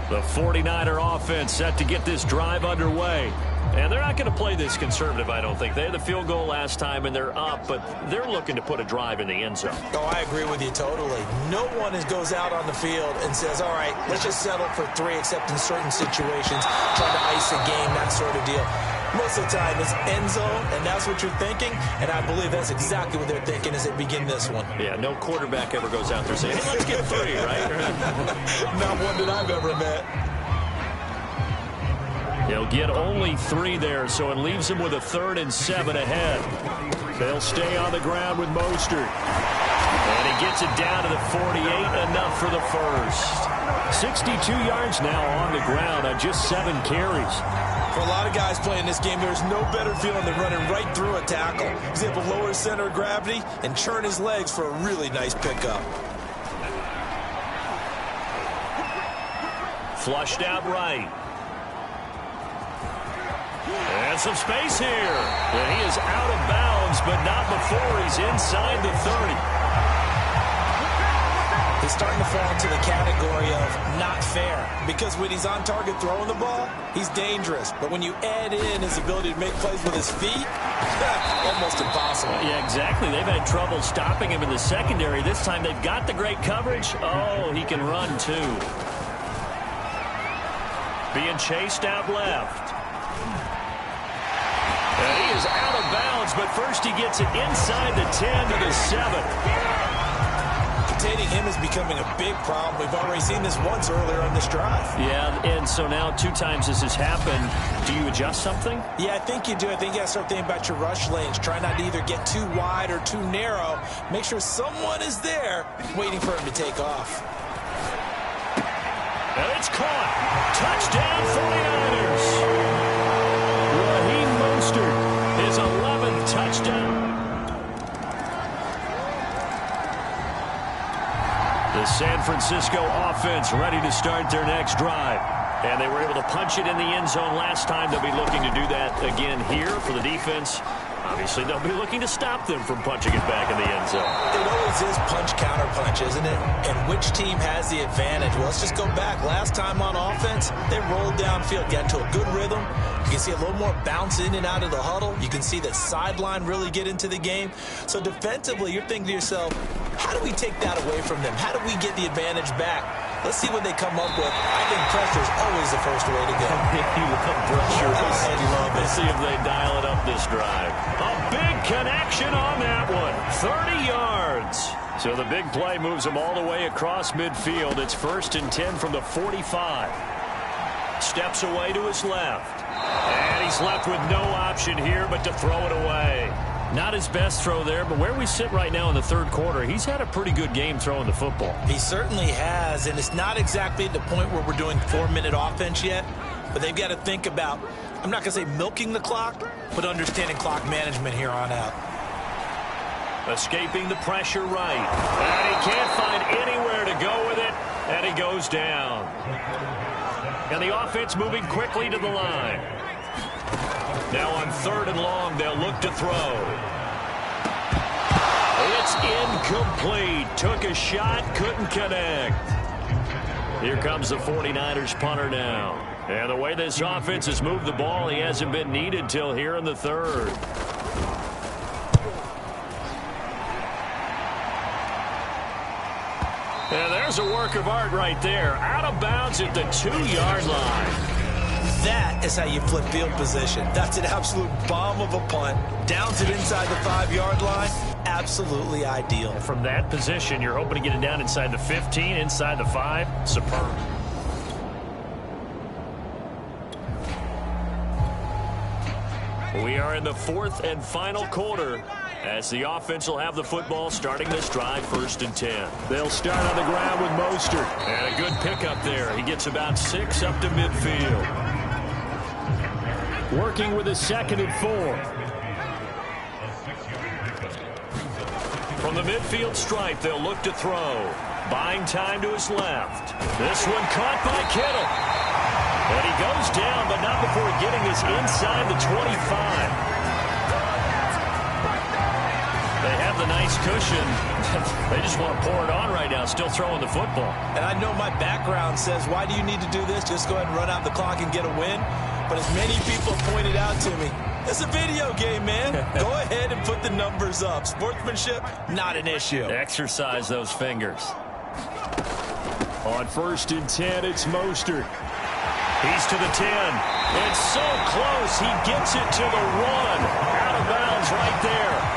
The 49er offense set to get this drive underway. And they're not going to play this conservative, I don't think. They had the field goal last time, and they're up, but they're looking to put a drive in the end zone. Oh, I agree with you totally. No one goes out on the field and says, all right, let's just settle for 3, except in certain situations, trying to ice a game, that sort of deal. Most of the time, it's end zone, and that's what you're thinking, and I believe that's exactly what they're thinking as they begin this one. Yeah, no quarterback ever goes out there saying, hey, let's get 3, right? Not one that I've ever met. He'll get only 3 there, so it leaves him with a 3rd and 7 ahead. They'll stay on the ground with Mostert. And he gets it down to the 48, enough for the first. 62 yards now on the ground on just 7 carries. For a lot of guys playing this game, there's no better feeling than running right through a tackle. He's able to lower his center of gravity and churn his legs for a really nice pickup. Flushed out right. And some space here. And he is out of bounds, but not before he's inside the 30. He's starting to fall into the category of not fair, because when he's on target throwing the ball, he's dangerous. But when you add in his ability to make plays with his feet, almost impossible. Yeah, exactly. They've had trouble stopping him in the secondary. This time they've got the great coverage. Oh, he can run too. Being chased out left. And he is out of bounds, but first he gets it inside the 10 to the 7. Containing him is becoming a big problem. We've already seen this once earlier on this drive. Yeah, and so now 2 times this has happened. Do you adjust something? Yeah, I think you do. I think you got to start thinking about your rush lanes. Try not to either get too wide or too narrow. Make sure someone is there waiting for him to take off. And it's caught. Touchdown 49ers. Raheem Mostert, his 11th touchdown. The San Francisco offense ready to start their next drive. And they were able to punch it in the end zone last time. They'll be looking to do that again here for the defense. Obviously, they'll be looking to stop them from punching it back in the end zone. It always is punch-counter-punch, isn't it? And which team has the advantage? Well, let's just go back. Last time on offense, they rolled downfield, got into a good rhythm. You can see a little more bounce in and out of the huddle. You can see the sideline really get into the game. So defensively, you're thinking to yourself, How do we take that away from them? How do we get the advantage back? Let's see what they come up with. I think pressure is always the first way to go. You love pressure. I love it. Let's see if they dial it up this drive. A big connection on that one. 30 yards. So the big play moves them all the way across midfield. It's 1st and 10 from the 45. Steps away to his left. And he's left with no option here but to throw it away. Not his best throw there, but where we sit right now in the third quarter, he's had a pretty good game throwing the football. He certainly has, and it's not exactly at the point where we're doing 4-minute offense yet, but they've got to think about, I'm not going to say milking the clock, but understanding clock management here on out. Escaping the pressure right. And he can't find anywhere to go with it, and he goes down. And the offense moving quickly to the line. Now on 3rd and long, they'll look to throw. It's incomplete. Took a shot, couldn't connect. Here comes the 49ers punter now. And the way this offense has moved the ball, he hasn't been needed till here in the 3rd. And there's a work of art right there. Out of bounds at the 2-yard line. That is how you flip field position. That's an absolute bomb of a punt. Downs it inside the 5-yard line. Absolutely ideal. From that position, you're hoping to get it down inside the 15, inside the 5. Superb. We are in the 4th and final quarter as the offense will have the football starting this drive 1st and 10. They'll start on the ground with Mostert. And a good pickup there. He gets about 6 up to midfield. Working with a 2nd and 4. From the midfield stripe, they'll look to throw. Buying time to his left. This one caught by Kittle. And he goes down, but not before getting this inside the 25. They have the nice cushion. They just want to pour it on right now, still throwing the football. And I know my background says, why do you need to do this? Just go ahead and run out the clock and get a win. But as many people have pointed out to me, it's a video game, man. Go ahead and put the numbers up. Sportsmanship, not an issue. Exercise those fingers. On 1st and 10, it's Mostert. He's to the 10. It's so close. He gets it to the 1. Out of bounds right there.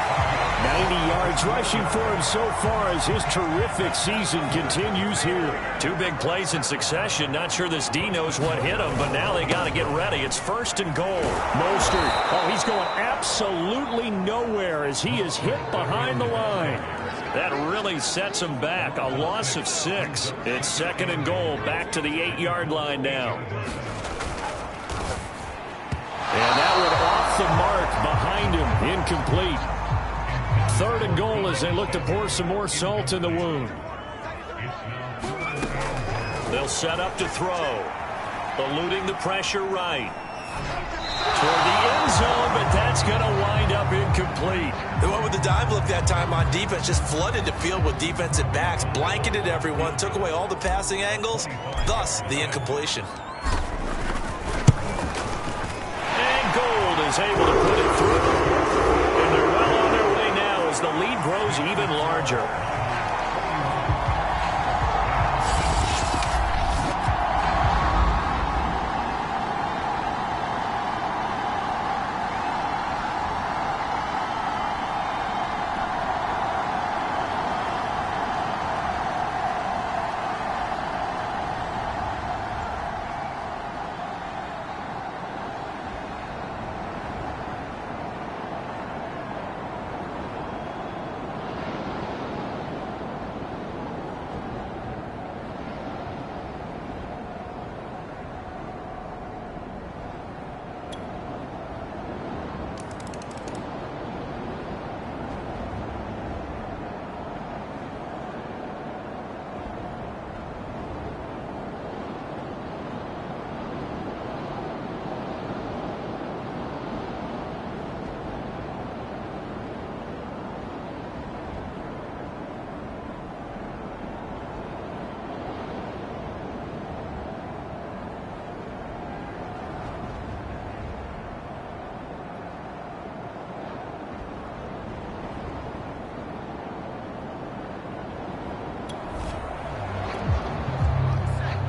90 yards rushing for him so far as his terrific season continues here. 2 big plays in succession. Not sure this D knows what hit him, but now they got to get ready. It's 1st and goal. Mostert, oh, he's going absolutely nowhere as he is hit behind the line. That really sets him back. A loss of 6. It's 2nd and goal. Back to the 8-yard line now. And that one off the mark behind him. Incomplete. 3rd and goal as they look to pour some more salt in the wound. They'll set up to throw. Eluding the pressure right. Toward the end zone, but that's going to wind up incomplete. They went with the dime look that time on defense. Just flooded the field with defensive backs. Blanketed everyone. Took away all the passing angles. Thus, the incompletion. And Gold is able to put it through. And they're well on their way now as the lead grows even larger.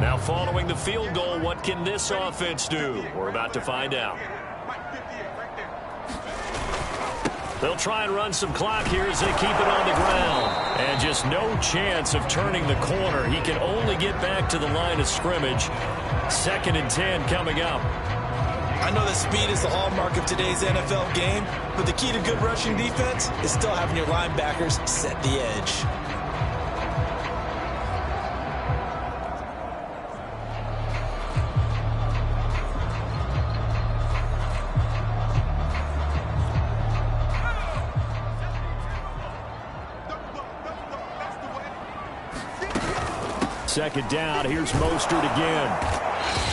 Now following the field goal, what can this offense do? We're about to find out. They'll try and run some clock here as they keep it on the ground. And just no chance of turning the corner. He can only get back to the line of scrimmage. 2nd and 10 coming up. I know that speed is the hallmark of today's NFL game, but the key to good rushing defense is still having your linebackers set the edge. Second down, here's Mostert again.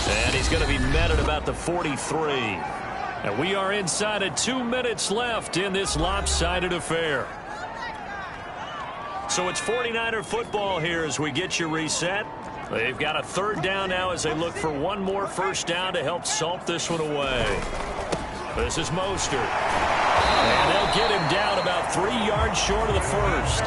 And he's going to be met at about the 43. And we are inside of 2 minutes left in this lopsided affair. So it's 49er football here as we get you reset. They've got a 3rd down now as they look for one more first down to help salt this one away. This is Mostert. And they'll get him down about 3 yards short of the first.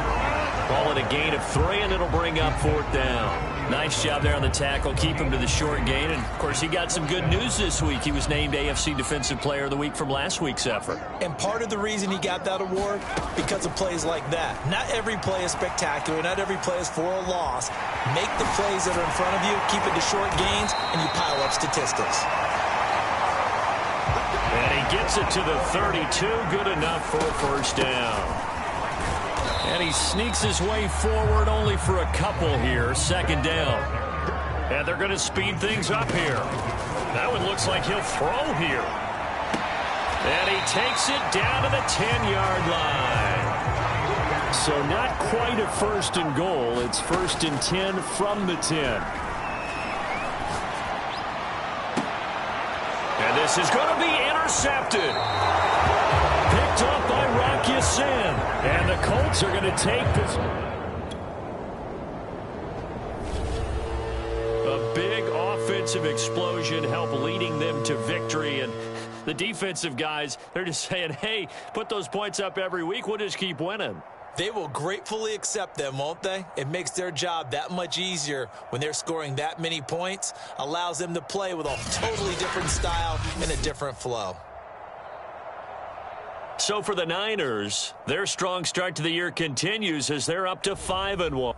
Call it a gain of 3, and it'll bring up 4th down. Nice job there on the tackle. Keep him to the short gain. And, of course, he got some good news this week. He was named AFC Defensive Player of the Week from last week's effort. And part of the reason he got that award, because of plays like that. Not every play is spectacular. Not every play is for a loss. Make the plays that are in front of you, keep it to short gains, and you pile up statistics. And he gets it to the 32. Good enough for a first down. And he sneaks his way forward only for a couple here. 2nd down. And they're going to speed things up here. That one looks like he'll throw here. And he takes it down to the 10-yard line. So not quite a 1st and goal. It's 1st and 10 from the 10. And this is going to be intercepted. Picked up by Rocky Sin. And the Colts are going to take this. A big offensive explosion help leading them to victory. And the defensive guys, they're just saying, hey, put those points up every week. We'll just keep winning. They will gratefully accept them, won't they? It makes their job that much easier when they're scoring that many points. Allows them to play with a totally different style and a different flow. So for the Niners, their strong start to the year continues as they're up to 5-1.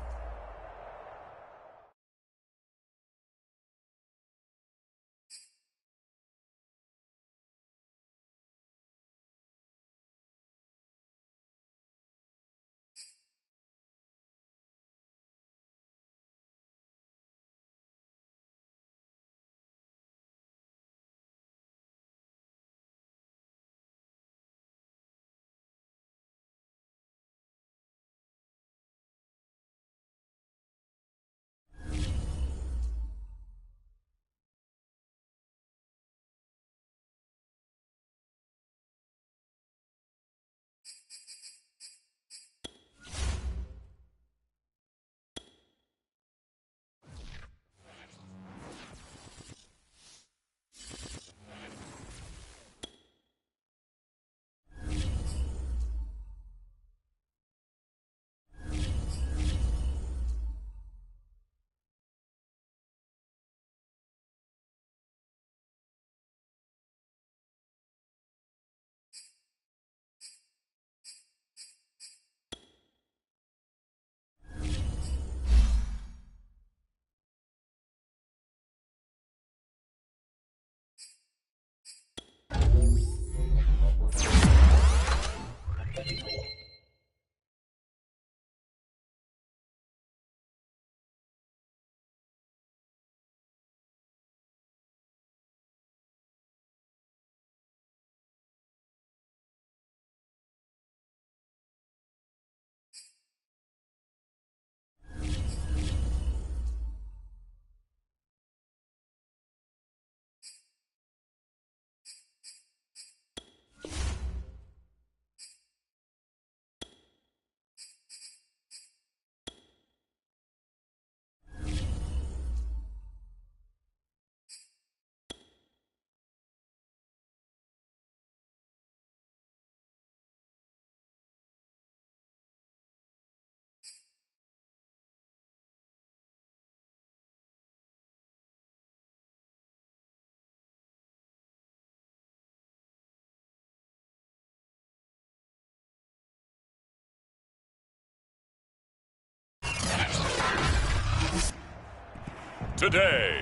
today.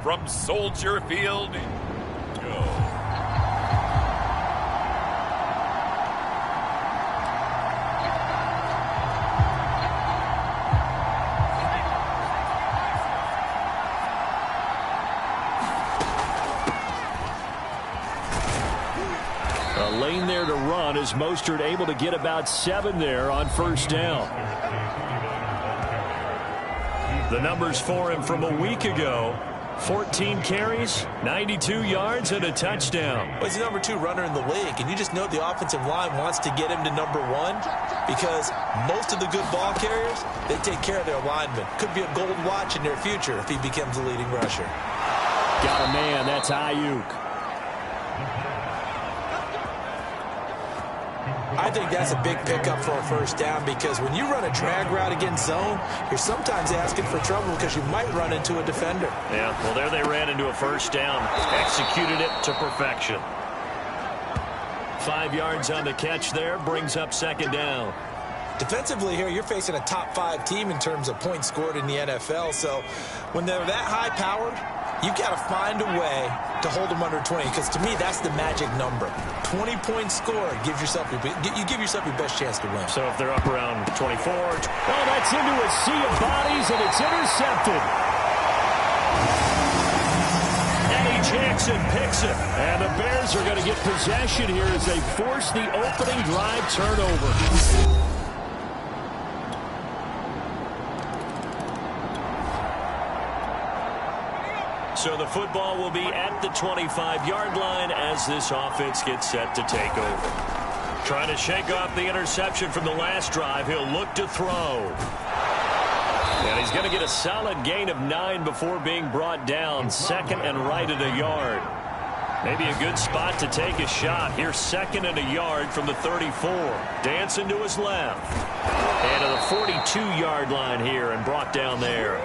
From Soldier Field, go. A lane there to run as Mostert able to get about 7 there on first down. The numbers for him from a week ago: 14 carries, 92 yards, and a touchdown. Well, he's the number 2 runner in the league, and you just know the offensive line wants to get him to number 1 because most of the good ball carriers, they take care of their linemen. Could be a gold watch in their future if he becomes the leading rusher. Got a man. That's Ayuk. I think that's a big pickup for a first down because when you run a drag route against zone, you're sometimes asking for trouble because you might run into a defender. Yeah, well, there they ran into a first down. Executed it to perfection. 5 yards on the catch there, brings up second down. Defensively here, you're facing a top 5 team in terms of points scored in the NFL. So when they're that high-powered, you've got to find a way to hold them under 20, because to me, that's the magic number. 20 points scored, you give yourself your best chance to win. So if they're up around 24, oh, that's into a sea of bodies, and it's intercepted. Eddie Jackson picks it, and the Bears are going to get possession here as they force the opening drive turnover. So the football will be at the 25-yard line as this offense gets set to take over. Trying to shake off the interception from the last drive. He'll look to throw. And he's going to get a solid gain of 9 before being brought down. Second and right at a yard. Maybe a good spot to take a shot. Here's second and a yard from the 34. Dancing to his left. And to the 42-yard line here and brought down there.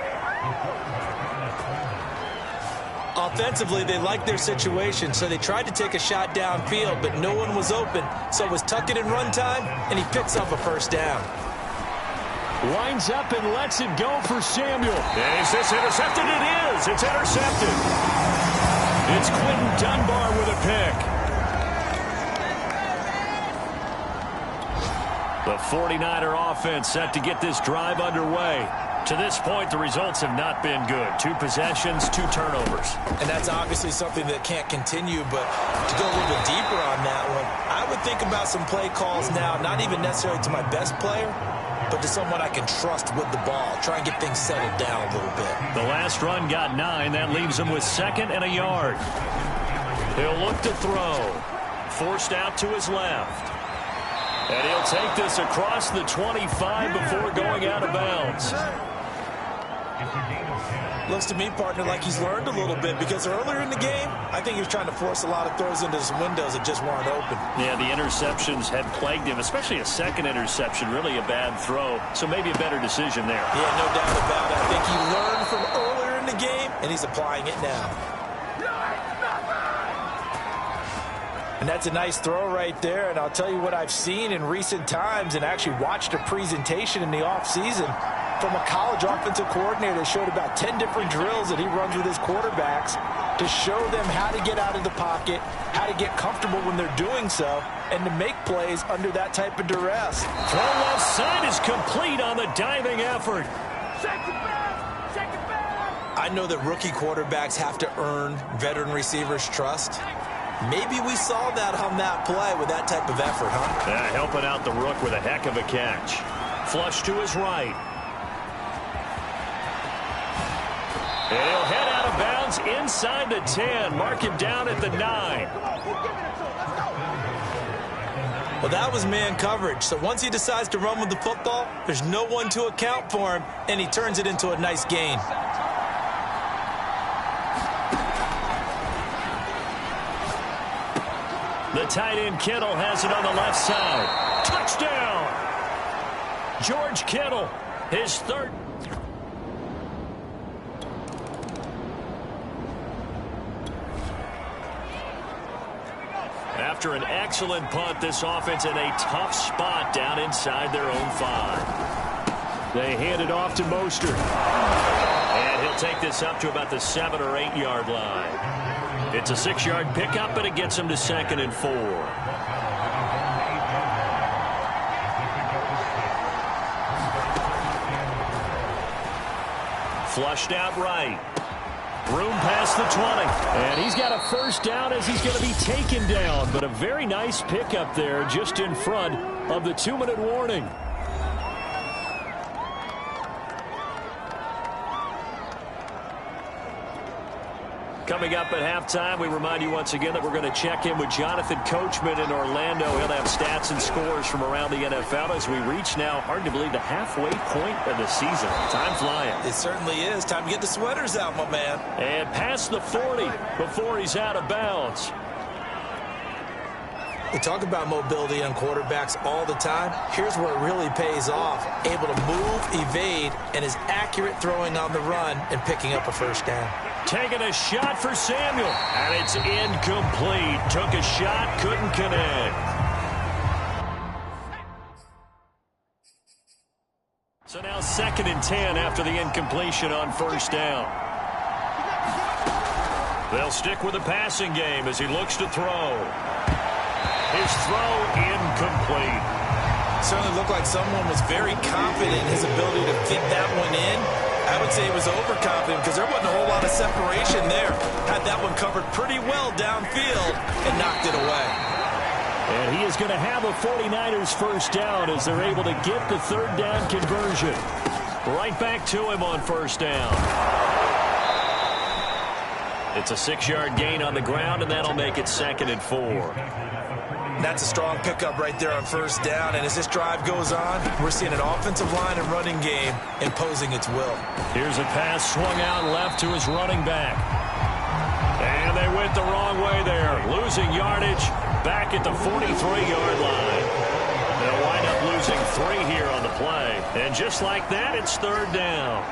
Offensively, they liked their situation, so they tried to take a shot downfield, but no one was open. So it was tuck it in run time, and he picks up a first down. Lines up and lets it go for Samuel. Is this intercepted? It is. It's intercepted. It's Quentin Dunbar with a pick. The 49er offense set to get this drive underway. To this point, the results have not been good. 2 possessions, 2 turnovers. And that's obviously something that can't continue, but to go a little bit deeper on that one, I would think about some play calls now, not even necessarily to my best player, but to someone I can trust with the ball. Try and get things settled down a little bit. The last run got 9. That leaves him with second and a yard. He'll look to throw. Forced out to his left. And he'll take this across the 25 before going out of bounds. Looks to me, partner, like he's learned a little bit because earlier in the game, I think he was trying to force a lot of throws into some windows that just weren't open. Yeah, the interceptions had plagued him, especially a second interception, really a bad throw. So maybe a better decision there. Yeah, no doubt about it. I think he learned from earlier in the game, and he's applying it now. And that's a nice throw right there, and I'll tell you what I've seen in recent times and actually watched a presentation in the offseason from a college offensive coordinator that showed about 10 different drills that he runs with his quarterbacks to show them how to get out of the pocket, how to get comfortable when they're doing so, and to make plays under that type of duress. Throw left side is complete on the diving effort. I know that rookie quarterbacks have to earn veteran receivers' trust. Maybe we saw that on that play with that type of effort, huh? Yeah, helping out the rook with a heck of a catch. Flush to his right. And he'll head out of bounds inside the 10. Mark him down at the 9. Well, that was man coverage. So once he decides to run with the football, there's no one to account for him, and he turns it into a nice gain. The tight end Kittle has it on the left side. Touchdown! George Kittle, his third. After an excellent punt, this offense in a tough spot down inside their own 5. They hand it off to Mostert. And And he'll take this up to about the 7 or 8 yard line. It's a 6-yard pickup, but it gets him to 2nd and 4. Flushed out right. Room past the 20. And he's got a first down as he's going to be taken down. But a very nice pickup there just in front of the 2-minute warning. Coming up at halftime, we remind you once again that we're going to check in with Jonathan Coachman in Orlando. He'll have stats and scores from around the NFL as we reach now, hard to believe, the halfway point of the season. Time flying. It certainly is. Time to get the sweaters out, my man. And past the 40 before he's out of bounds. We talk about mobility on quarterbacks all the time. Here's where it really pays off. Able to move, evade, and is accurate throwing on the run and picking up a first down. Taking a shot for Samuel, and it's incomplete. Took a shot, couldn't connect. So now 2nd and 10 after the incompletion on first down. They'll stick with the passing game as he looks to throw. His throw incomplete. Certainly looked like someone was very confident in his ability to fit that one in. I would say he was overconfident because there wasn't a whole lot of separation there. Had that one covered pretty well downfield and knocked it away. And he is going to have a 49ers first down as they're able to get the 3rd down conversion. Right back to him on first down. It's a 6-yard gain on the ground, and that'll make it 2nd and 4. That's a strong pickup right there on first down. And as this drive goes on, we're seeing an offensive line and running game imposing its will. Here's a pass swung out left to his running back. And they went the wrong way there. Losing yardage back at the 43-yard line. They'll wind up losing 3 here on the play. And just like that, it's 3rd down.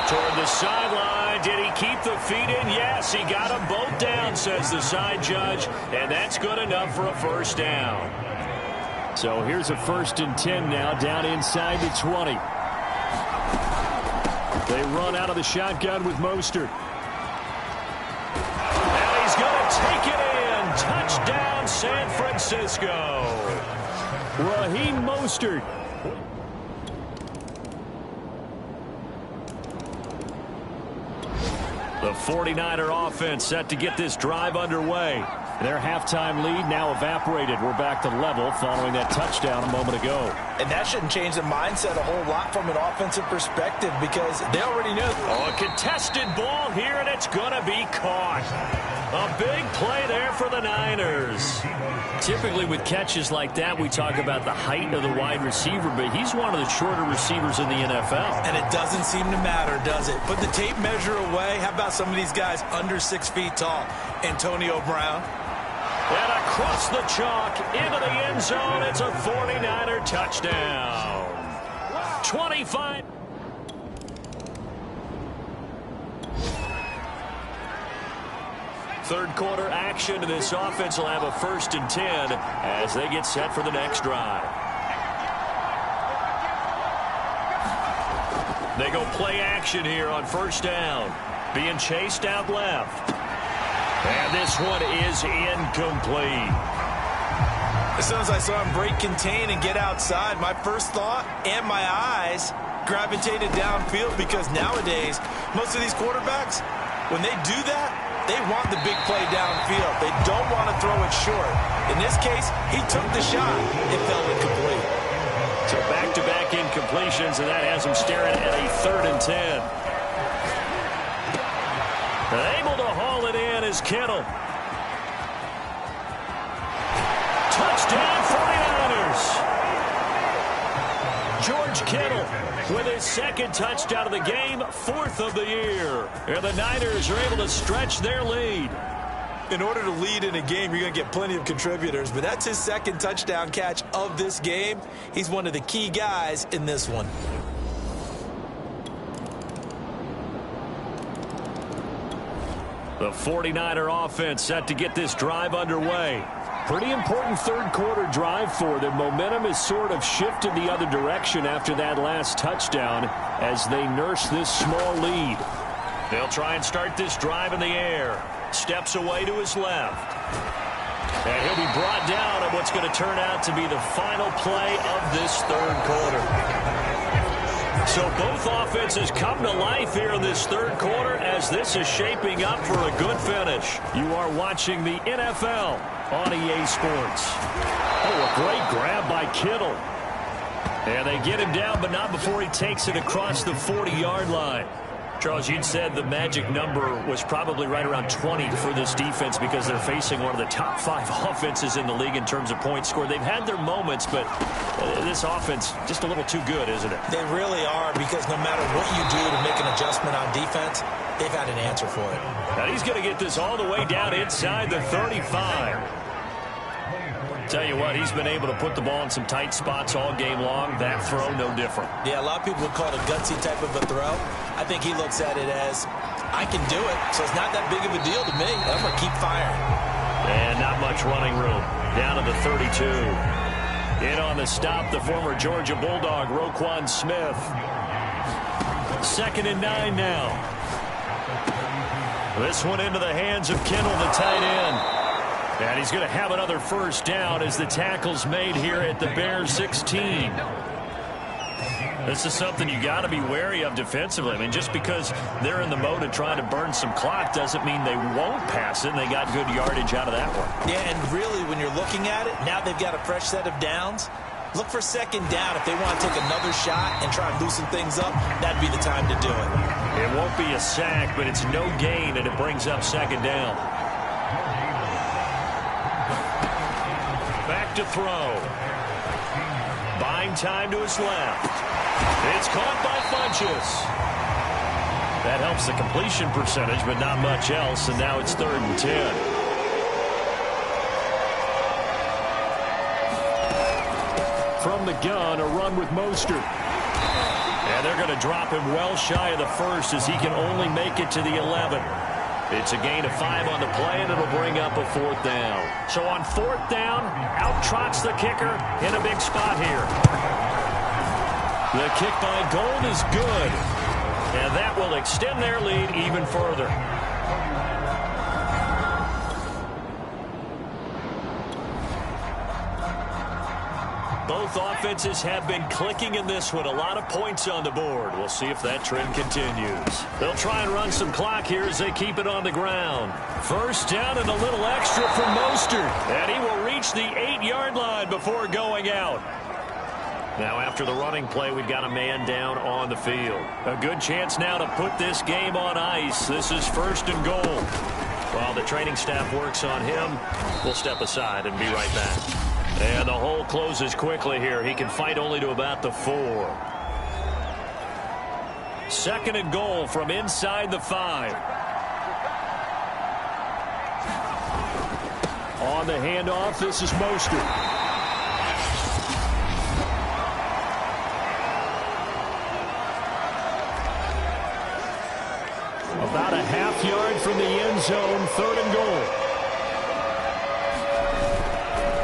Toward the sideline. Did he keep the feet in? Yes, he got them both down, says the side judge. And that's good enough for a first down. So here's a 1st and 10 now, down inside the 20. They run out of the shotgun with Mostert. And he's going to take it in. Touchdown, San Francisco. Raheem Mostert. The 49er offense set to get this drive underway. Their halftime lead now evaporated. We're back to level following that touchdown a moment ago. And that shouldn't change the mindset a whole lot from an offensive perspective because they already knew. Oh, a contested ball here, and it's going to be caught. A big play there for the Niners. Typically with catches like that, we talk about the height of the wide receiver, but he's one of the shorter receivers in the NFL. And it doesn't seem to matter, does it? Put the tape measure away. How about some of these guys under 6 feet tall? Antonio Brown. And across the chalk into the end zone. It's a 49er touchdown. 25. Third quarter action, and this offense will have a 1st and 10 as they get set for the next drive. They go play action here on first down. Being chased out left. And this one is incomplete. As soon as I saw him break contain and get outside, my first thought and my eyes gravitated downfield because nowadays, most of these quarterbacks, when they do that, they want the big play downfield. They don't want to throw it short. In this case, he took the shot. It fell incomplete. So back-to-back incompletions, and that has him staring at a 3rd and 10. Able to haul it in is Kittle. Touchdown 49ers. George Kittle with his 2nd touchdown of the game, 4th of the year. And the Niners are able to stretch their lead. In order to lead in a game, you're going to get plenty of contributors, but that's his 2nd touchdown catch of this game. He's one of the key guys in this one. The 49er offense set to get this drive underway. Pretty important third quarter drive for them. Momentum has sort of shifted the other direction after that last touchdown as they nurse this small lead. They'll try and start this drive in the air. Steps away to his left. And he'll be brought down at what's going to turn out to be the final play of this third quarter. So both offenses come to life here in this third quarter as this is shaping up for a good finish. You are watching the NFL on EA Sports. Oh, a great grab by Kittle. And they get him down, but not before he takes it across the 40-yard line. Charles, you'd said the magic number was probably right around 20 for this defense because they're facing one of the top 5 offenses in the league in terms of points scored. They've had their moments, but this offense just a little too good, isn't it? They really are, because no matter what you do to make an adjustment on defense, they've had an answer for it. Now he's going to get this all the way down inside the 35. Tell you what, he's been able to put the ball in some tight spots all game long. That throw, no different. Yeah, a lot of people would call it a gutsy type of a throw. I think he looks at it as, I can do it, so it's not that big of a deal to me. I'm going to keep firing. And not much running room. Down to the 32. In on the stop, the former Georgia Bulldog, Roquan Smith. 2nd and 9 now. This one into the hands of Kittle, the tight end. And he's going to have another first down as the tackle's made here at the Bears 16. This is something you got to be wary of defensively. I mean, just because they're in the mode of trying to burn some clock doesn't mean they won't pass it, and they got good yardage out of that one. Yeah, and really, when you're looking at it, now they've got a fresh set of downs. Look for 2nd down. If they want to take another shot and try and loosen things up, that'd be the time to do it. It won't be a sack, but it's no gain, and it brings up 2nd down. Back to throw. Buying time to his left. It's caught by Funchess. That helps the completion percentage, but not much else, and now it's 3rd and 10. From the gun, a run with Mostert. And they're going to drop him well shy of the first as he can only make it to the 11. It's a gain of 5 on the play, and it'll bring up a 4th down. So on 4th down, out trots the kicker in a big spot here. The kick by Gold is good, and that will extend their lead even further. Both offenses have been clicking in this one. A lot of points on the board. We'll see if that trend continues. They'll try and run some clock here as they keep it on the ground. First down and a little extra from Mostert. And he will reach the 8-yard line before going out. Now after the running play, we've got a man down on the field. A good chance now to put this game on ice. This is 1st and goal. While the training staff works on him, we'll step aside and be right back. And the hole closes quickly here. He can fight only to about the 4. 2nd and goal from inside the 5. On the handoff, this is Mostert. About a half-yard from the end zone, 3rd and goal.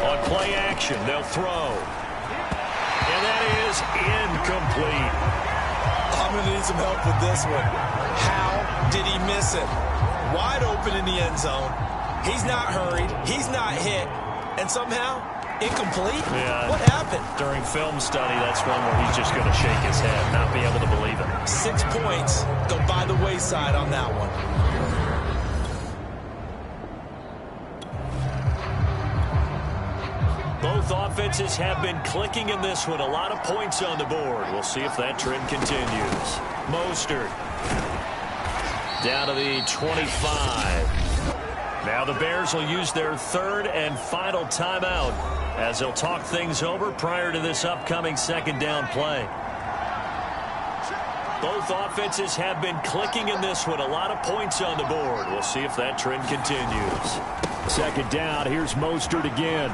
On play action, they'll throw. And that is incomplete. I'm going to need some help with this one. How did he miss it? Wide open in the end zone. He's not hurried. He's not hit. And somehow, incomplete? Yeah. What happened? During film study, that's one where he's just going to shake his head, not be able to believe it. 6 points go by the wayside on that one. Both offenses have been clicking in this one. A lot of points on the board. We'll see if that trend continues. Mostert down to the 25. Now the Bears will use their 3rd and final timeout as they'll talk things over prior to this upcoming 2nd down play. Both offenses have been clicking in this one. A lot of points on the board. We'll see if that trend continues. 2nd down. Here's Mostert again.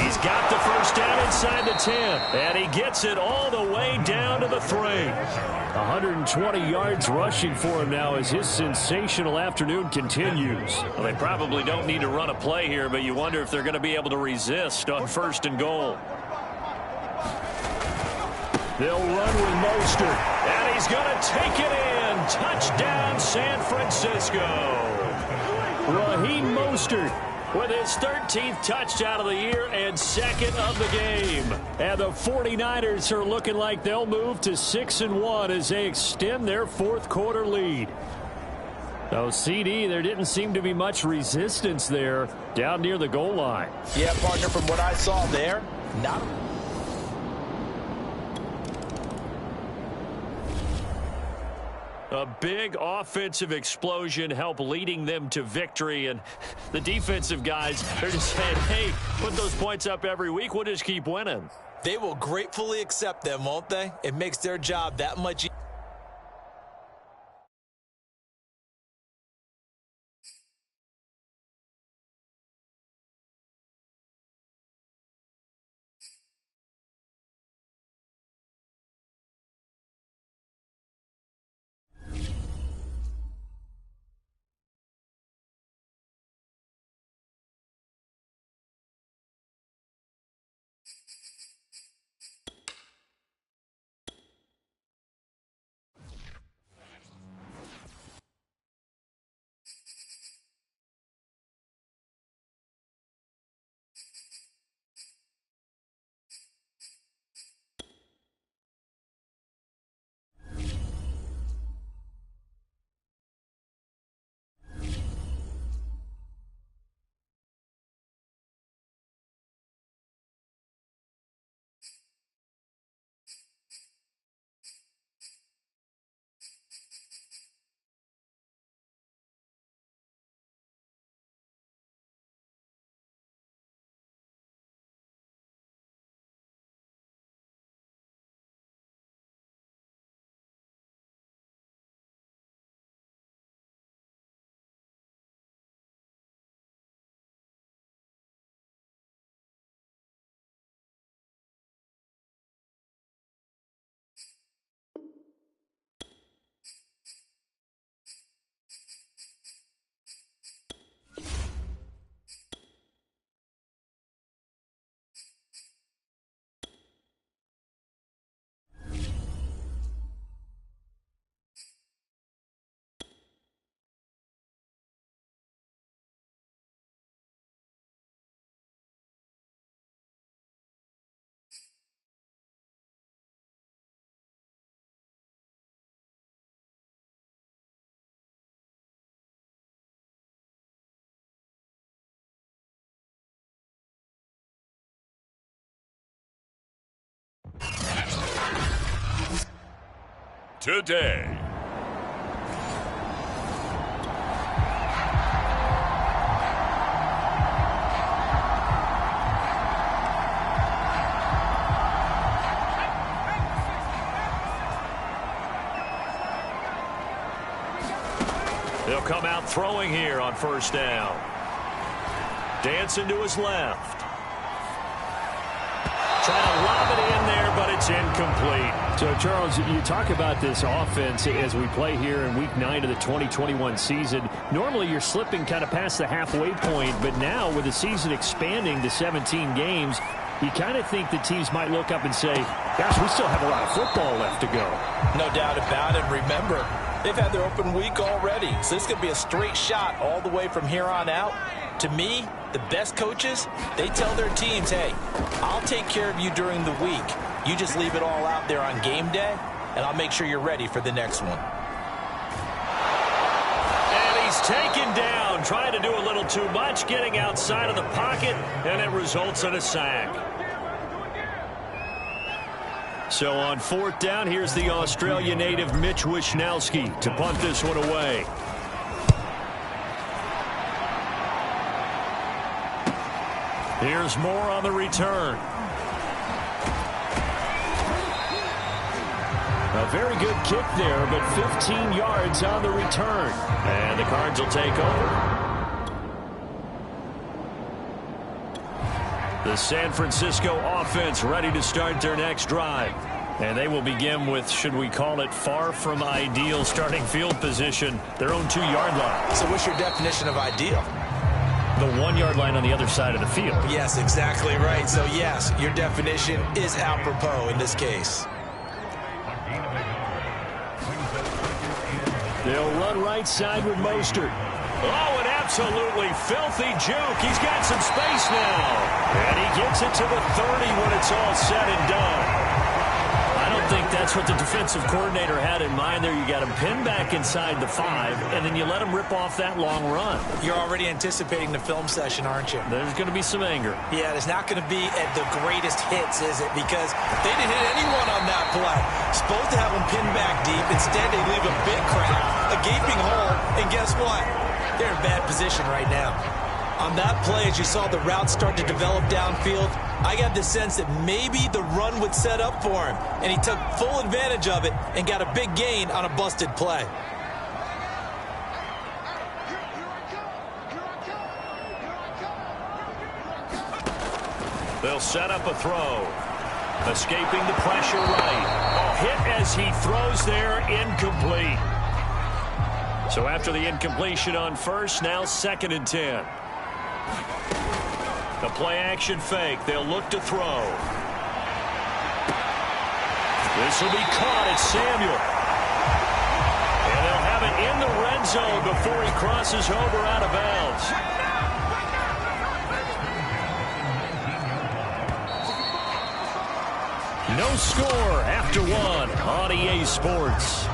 He's He's got the first down inside the 10, and he gets it all the way down to the 3. 120 yards rushing for him now as his sensational afternoon continues. Well, they probably don't need to run a play here, but you wonder if they're going to be able to resist on 1st and goal. They'll run with Mostert, and he's going to take it in. Touchdown, San Francisco. Raheem Mostert with his 13th touchdown of the year and 2nd of the game. And the 49ers are looking like they'll move to 6-1 as they extend their 4th quarter lead. So, CD, there didn't seem to be much resistance there down near the goal line. Yeah, partner, from what I saw there, not... A big offensive explosion helped leading them to victory, and the defensive guys, they're just saying, hey, put those points up every week, we'll just keep winning. They will gratefully accept them, won't they? It makes their job that much easier. Today. They'll come out throwing here on 1st down. Dancing to his left. Trying to lob it in there, but it's incomplete. So, Charles, you talk about this offense as we play here in Week 9 of the 2021 season. Normally, you're slipping kind of past the halfway point, but now with the season expanding to 17 games, you kind of think the teams might look up and say, gosh, we still have a lot of football left to go. No doubt about it. Remember, they've had their open week already, so this could be a straight shot all the way from here on out. To me, the best coaches, they tell their teams, hey, I'll take care of you during the week. You just leave it all out there on game day, and I'll make sure you're ready for the next one. And he's taken down, trying to do a little too much, getting outside of the pocket, and it results in a sack. So on 4th down, here's the Australia native Mitch Wishnowsky to punt this one away. Here's Moore on the return. A very good kick there, but 15 yards on the return. And the Cards will take over. The San Francisco offense ready to start their next drive. And they will begin with, should we call it, far from ideal starting field position, their own 2-yard line. So what's your definition of ideal? The 1-yard line on the other side of the field. Yes, exactly right. So, yes, your definition is apropos in this case. They'll run right side with Mostert. Oh, an absolutely filthy juke. He's got some space now. And he gets it to the 30 when it's all said and done. I don't think that's what the defensive coordinator had in mind there. You got him pinned back inside the 5, and then you let him rip off that long run. You're already anticipating the film session, aren't you? There's going to be some anger. Yeah, it's not going to be at the greatest hits, is it? Because they didn't hit anyone on that play. Supposed to have him pinned back deep. Instead, they leave a big crack, a gaping hole, and guess what? They're in bad position right now. On that play, as you saw the route start to develop downfield, I got the sense that maybe the run would set up for him, and he took full advantage of it and got a big gain on a busted play. They'll set up a throw. Escaping the pressure right. A hit as he throws there, incomplete. So after the incompletion on first, now 2nd and 10. The play-action fake. They'll look to throw. This will be caught. It's Samuel. And they'll have it in the red zone before he crosses over out of bounds. No score after 1 on EA Sports.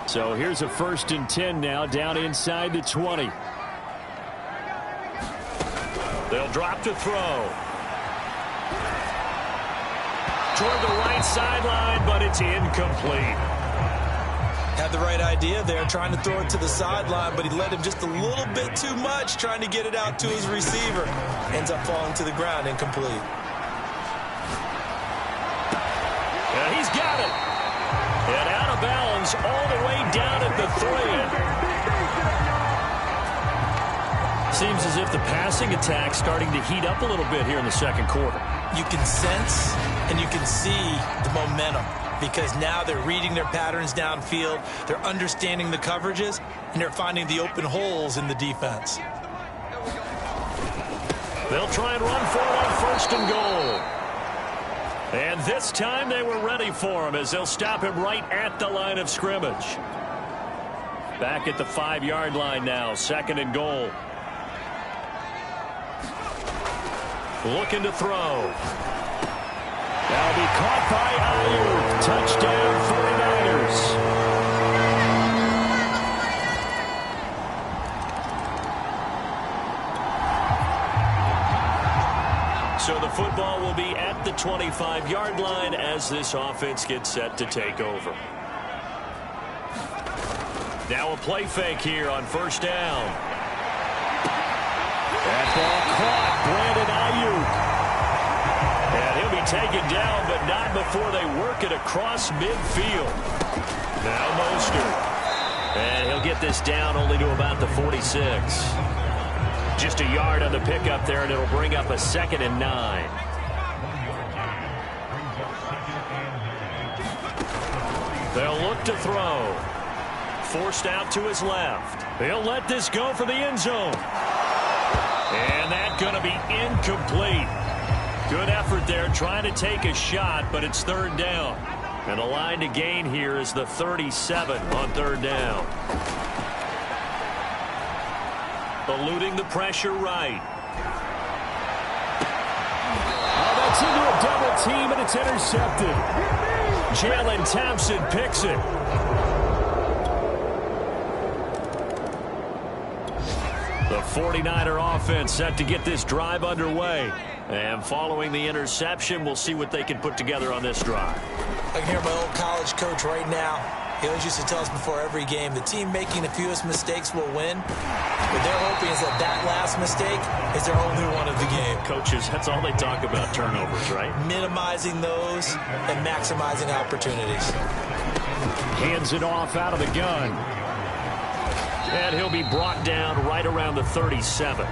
So here's a 1st and 10 now, down inside the 20. They'll drop to throw. Toward the right sideline, but it's incomplete. Had the right idea there, trying to throw it to the sideline, but he led him just a little bit too much, trying to get it out to his receiver. Ends up falling to the ground, incomplete. And he's got it. And out of bounds all the way down at the 3. Seems as if the passing attack's starting to heat up a little bit here in the 2nd quarter. You can sense and you can see the momentum because now they're reading their patterns downfield, they're understanding the coverages, and they're finding the open holes in the defense. They'll try and run for it on 1st and goal. And this time they were ready for him as they'll stop him right at the line of scrimmage. Back at the 5-yard line now, 2nd and goal. Looking to throw. That'll be caught by Ayuk. Touchdown 49ers. So the football will be at the 25-yard line as this offense gets set to take over. Now a play fake here on 1st down. That ball caught. Brandon Ayuk. And he'll be taken down, but not before they work it across midfield. Now Mostert. And he'll get this down only to about the 46. Just a yard on the pickup there, and it'll bring up a 2nd and 9. They'll look to throw. Forced out to his left. They'll let this go for the end zone. And that's going to be incomplete. Good effort there trying to take a shot, but it's 3rd down. And the line to gain here is the 37 on 3rd down. Eluding the pressure right. Oh, that's into a double team, and it's intercepted. Jalen Thompson picks it. The 49er offense set to get this drive underway. And following the interception, we'll see what they can put together on this drive. I can hear my old college coach right now. He always used to tell us before every game, the team making the fewest mistakes will win. What they're hoping is that last mistake is their only one of the game. Coaches, that's all they talk about, turnovers, right? Minimizing those and maximizing opportunities. Hands it off out of the gun. And he'll be brought down right around the 37.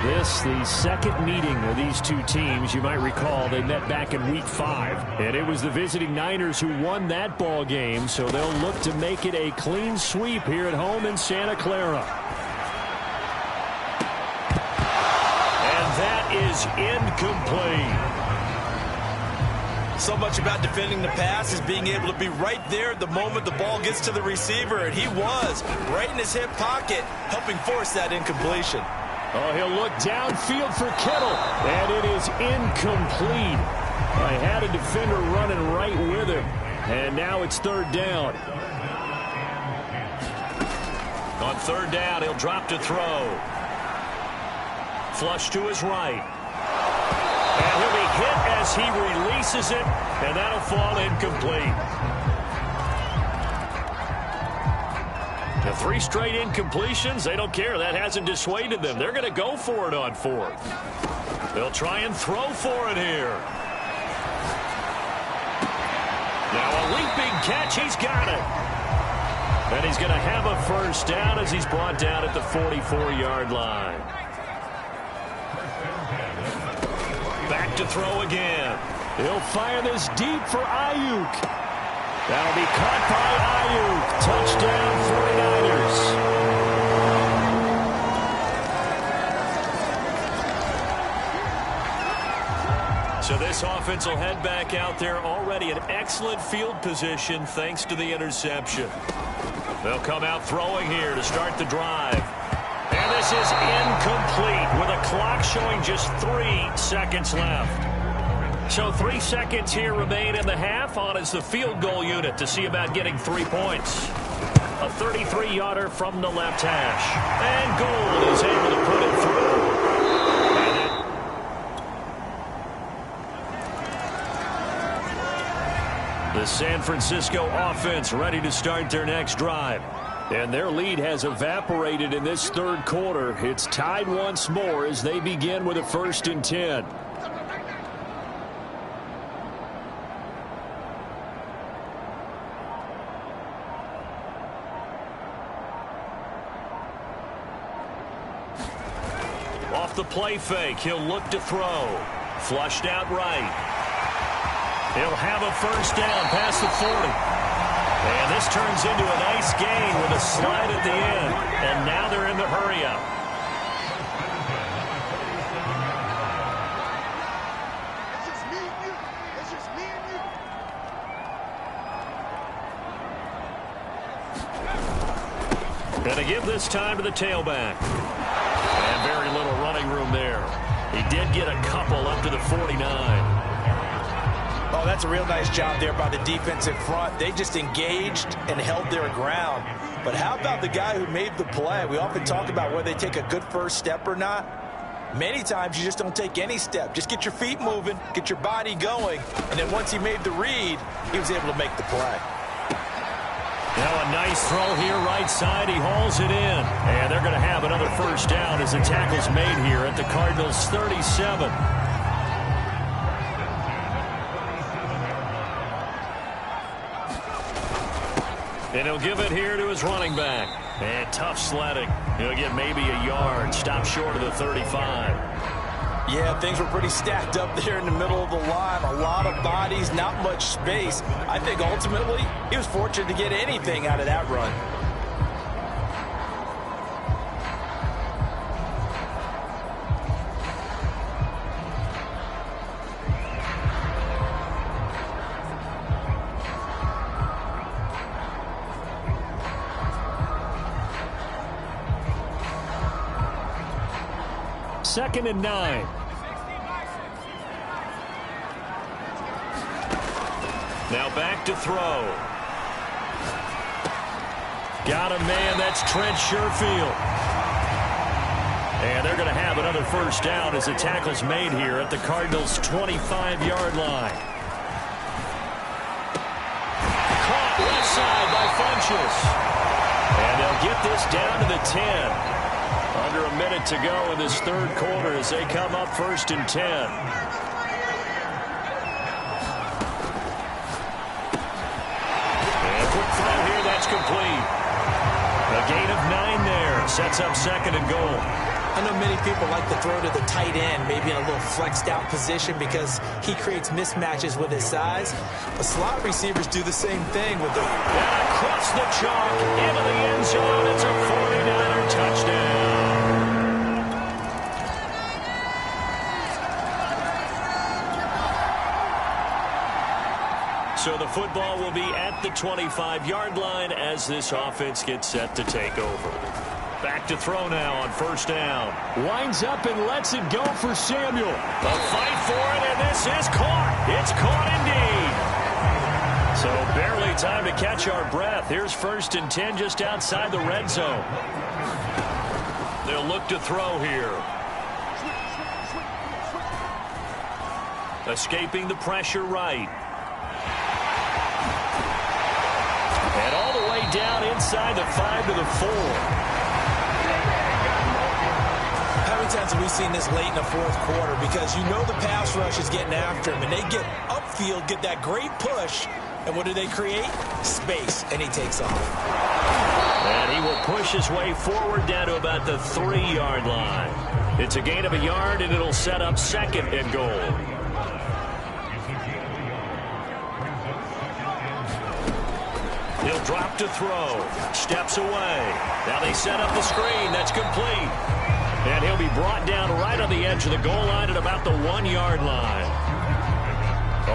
This, the second meeting of these two teams. You might recall they met back in Week 5. And it was the visiting Niners who won that ball game, so they'll look to make it a clean sweep here at home in Santa Clara. And that is incomplete. So much about defending the pass is being able to be right there the moment the ball gets to the receiver, and he was right in his hip pocket, helping force that incompletion. Oh, he'll look downfield for Kittle, and it is incomplete. I had a defender running right with him, and now it's third down. On third down, he'll drop to throw. Flush to his right. And he'll be hit as he releases it, and that'll fall incomplete. The 3 straight incompletions, they don't care. That hasn't dissuaded them. They're going to go for it on fourth. They'll try and throw for it here. Now a leaping catch. He's got it. And he's going to have a first down as he's brought down at the 44-yard line. Back to throw again. He'll fire this deep for Ayuk. That'll be caught by Ayuk. Touchdown 49ers. So this offense will head back out there already in excellent field position thanks to the interception. They'll come out throwing here to start the drive. And this is incomplete with a clock showing just 3 seconds left. So 3 seconds here remain in the half. On is the field goal unit to see about getting 3 points. A 33-yarder from the left hash. And Gould is able to put it through. The San Francisco offense ready to start their next drive. And their lead has evaporated in this third quarter. It's tied once more as they begin with a 1st and 10. Off the play fake, he'll look to throw. Flushed out right. He'll have a first down past the 40. And this turns into a nice gain with a slide at the end. And now they're in the hurry-up. Going to give this time to the tailback. And very little running room there. He did get a couple up to the 49. Oh, that's a real nice job there by the defensive front. They just engaged and held their ground. But how about the guy who made the play? We often talk about whether they take a good first step or not. Many times you just don't take any step. Just get your feet moving, get your body going, and then once he made the read, he was able to make the play. Now a nice throw here right side. He hauls it in. And they're going to have another first down as the tackle's made here at the Cardinals' 37. And he'll give it here to his running back. And tough sledding. He'll get maybe a yard. Stop short of the 35. Yeah, things were pretty stacked up there in the middle of the line. A lot of bodies, not much space. I think ultimately he was fortunate to get anything out of that run. Second and 9. Now back to throw. Got a man, that's Trent Sherfield. And they're going to have another first down as the tackle's made here at the Cardinals' 25-yard line. Caught left side by Funchess. And they'll get this down to the 10. Under a minute to go in this third quarter as they come up 1st and 10. And a quick throw here, that's complete. Sets up second and goal. I know many people like to throw to the tight end, maybe in a little flexed out position because he creates mismatches with his size. But slot receivers do the same thing with the... And across the chalk, into the end zone. It's a 49er touchdown. So the football will be at the 25-yard line as this offense gets set to take over. Back to throw now on first down. Winds up and lets it go for Samuel. A fight for it, and this is caught. It's caught indeed. So barely time to catch our breath. Here's first and 10 just outside the red zone. They'll look to throw here. Escaping the pressure right. And all the way down inside the 5 to the 4. How many times have we seen this late in the fourth quarter? Because you know the pass rush is getting after him, and they get upfield, get that great push, and what do they create? Space, and he takes off. And he will push his way forward down to about the 3-yard line. It's a gain of a yard, and it'll set up second and goal. He'll drop to throw. Steps away. Now they set up the screen. That's complete. And he'll be brought down right on the edge of the goal line at about the 1-yard line.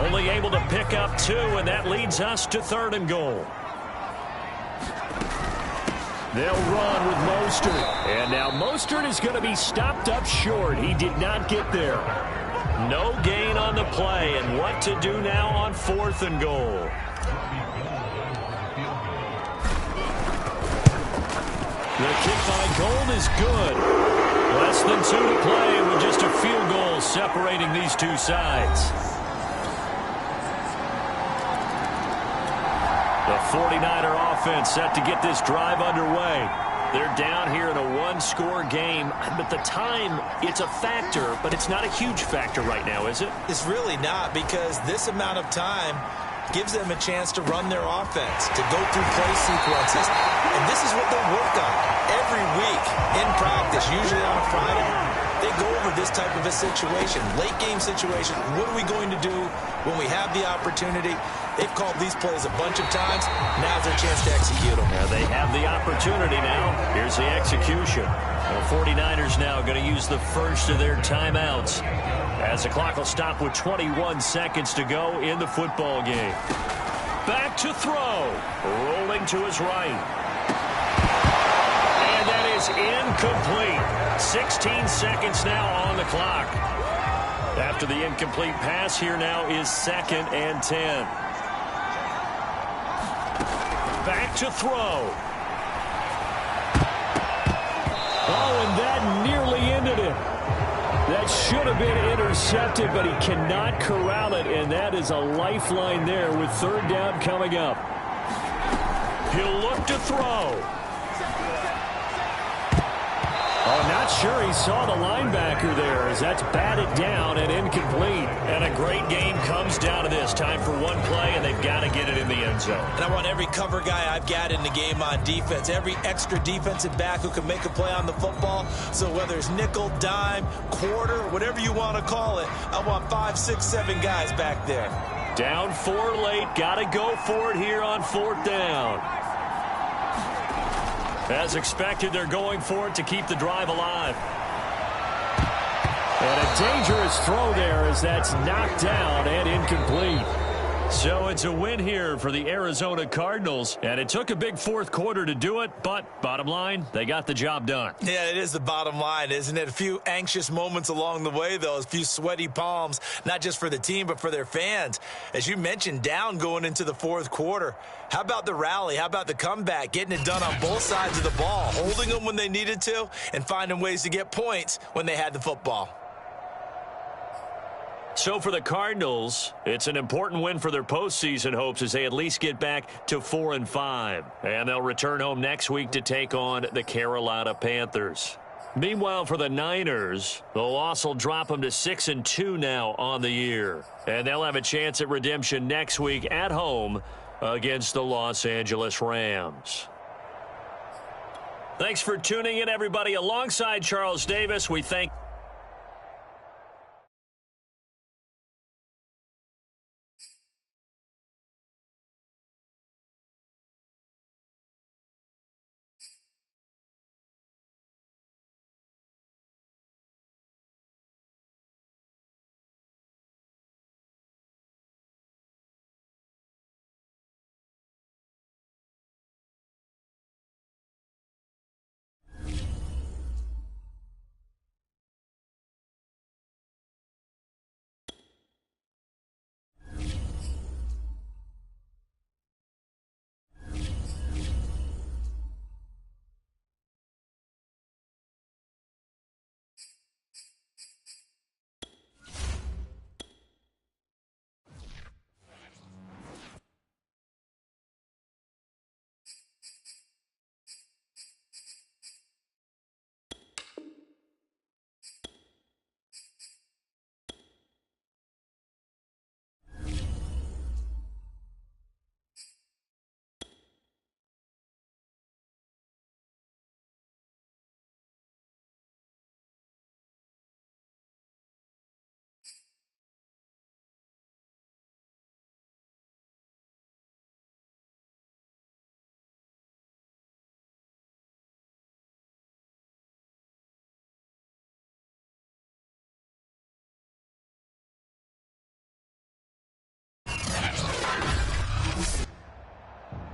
Only able to pick up 2, and that leads us to third and goal. They'll run with Mostert. And now Mostert is going to be stopped up short. He did not get there. No gain on the play, and what to do now on fourth and goal. The kick by Gold is good. Less than 2 to play with just a field goal separating these two sides. The 49er offense set to get this drive underway. They're down here in a one-score game, but the time, it's a factor, but it's not a huge factor right now, is it? It's really not, because this amount of time gives them a chance to run their offense, to go through play sequences. And this is what they work on every week in practice, usually on a Friday. They go over this type of a situation, late game situation. What are we going to do when we have the opportunity? They've called these plays a bunch of times. Now's their chance to execute them. Now they have the opportunity now. Here's the execution. The 49ers now going to use the first of their timeouts, as the clock will stop with 21 seconds to go in the football game. Back to throw. Rolling to his right. And that is incomplete. 16 seconds now on the clock. After the incomplete pass, here now is second and 10. Back to throw. Oh, and that nearly ended it. That should have been intercepted, but he cannot corral it, and that is a lifeline there with third down coming up. He'll look to throw. Oh, not sure he saw the linebacker there, as that's batted down and incomplete. And a great game comes down to this. Time for one play, and they've got to get it in the end zone. And I want every cover guy I've got in the game on defense, every extra defensive back who can make a play on the football. So whether it's nickel, dime, quarter, whatever you want to call it, I want 5, 6, 7 guys back there. Down 4 late. Got to go for it here on fourth down. As expected, they're going for it to keep the drive alive. And a dangerous throw there, as that's knocked down and incomplete. So it's a win here for the Arizona Cardinals, and it took a big fourth quarter to do it, but bottom line, they got the job done. Yeah, it is the bottom line, isn't it? A few anxious moments along the way, though, a few sweaty palms, not just for the team, but for their fans. As you mentioned, down going into the fourth quarter. How about the rally? How about the comeback? Getting it done on both sides of the ball, holding them when they needed to, and finding ways to get points when they had the football. So for the Cardinals, it's an important win for their postseason hopes as they at least get back to 4-5. And they'll return home next week to take on the Carolina Panthers. Meanwhile, for the Niners, the loss will drop them to 6-2 now on the year. And they'll have a chance at redemption next week at home against the Los Angeles Rams. Thanks for tuning in, everybody. Alongside Charles Davis, we thank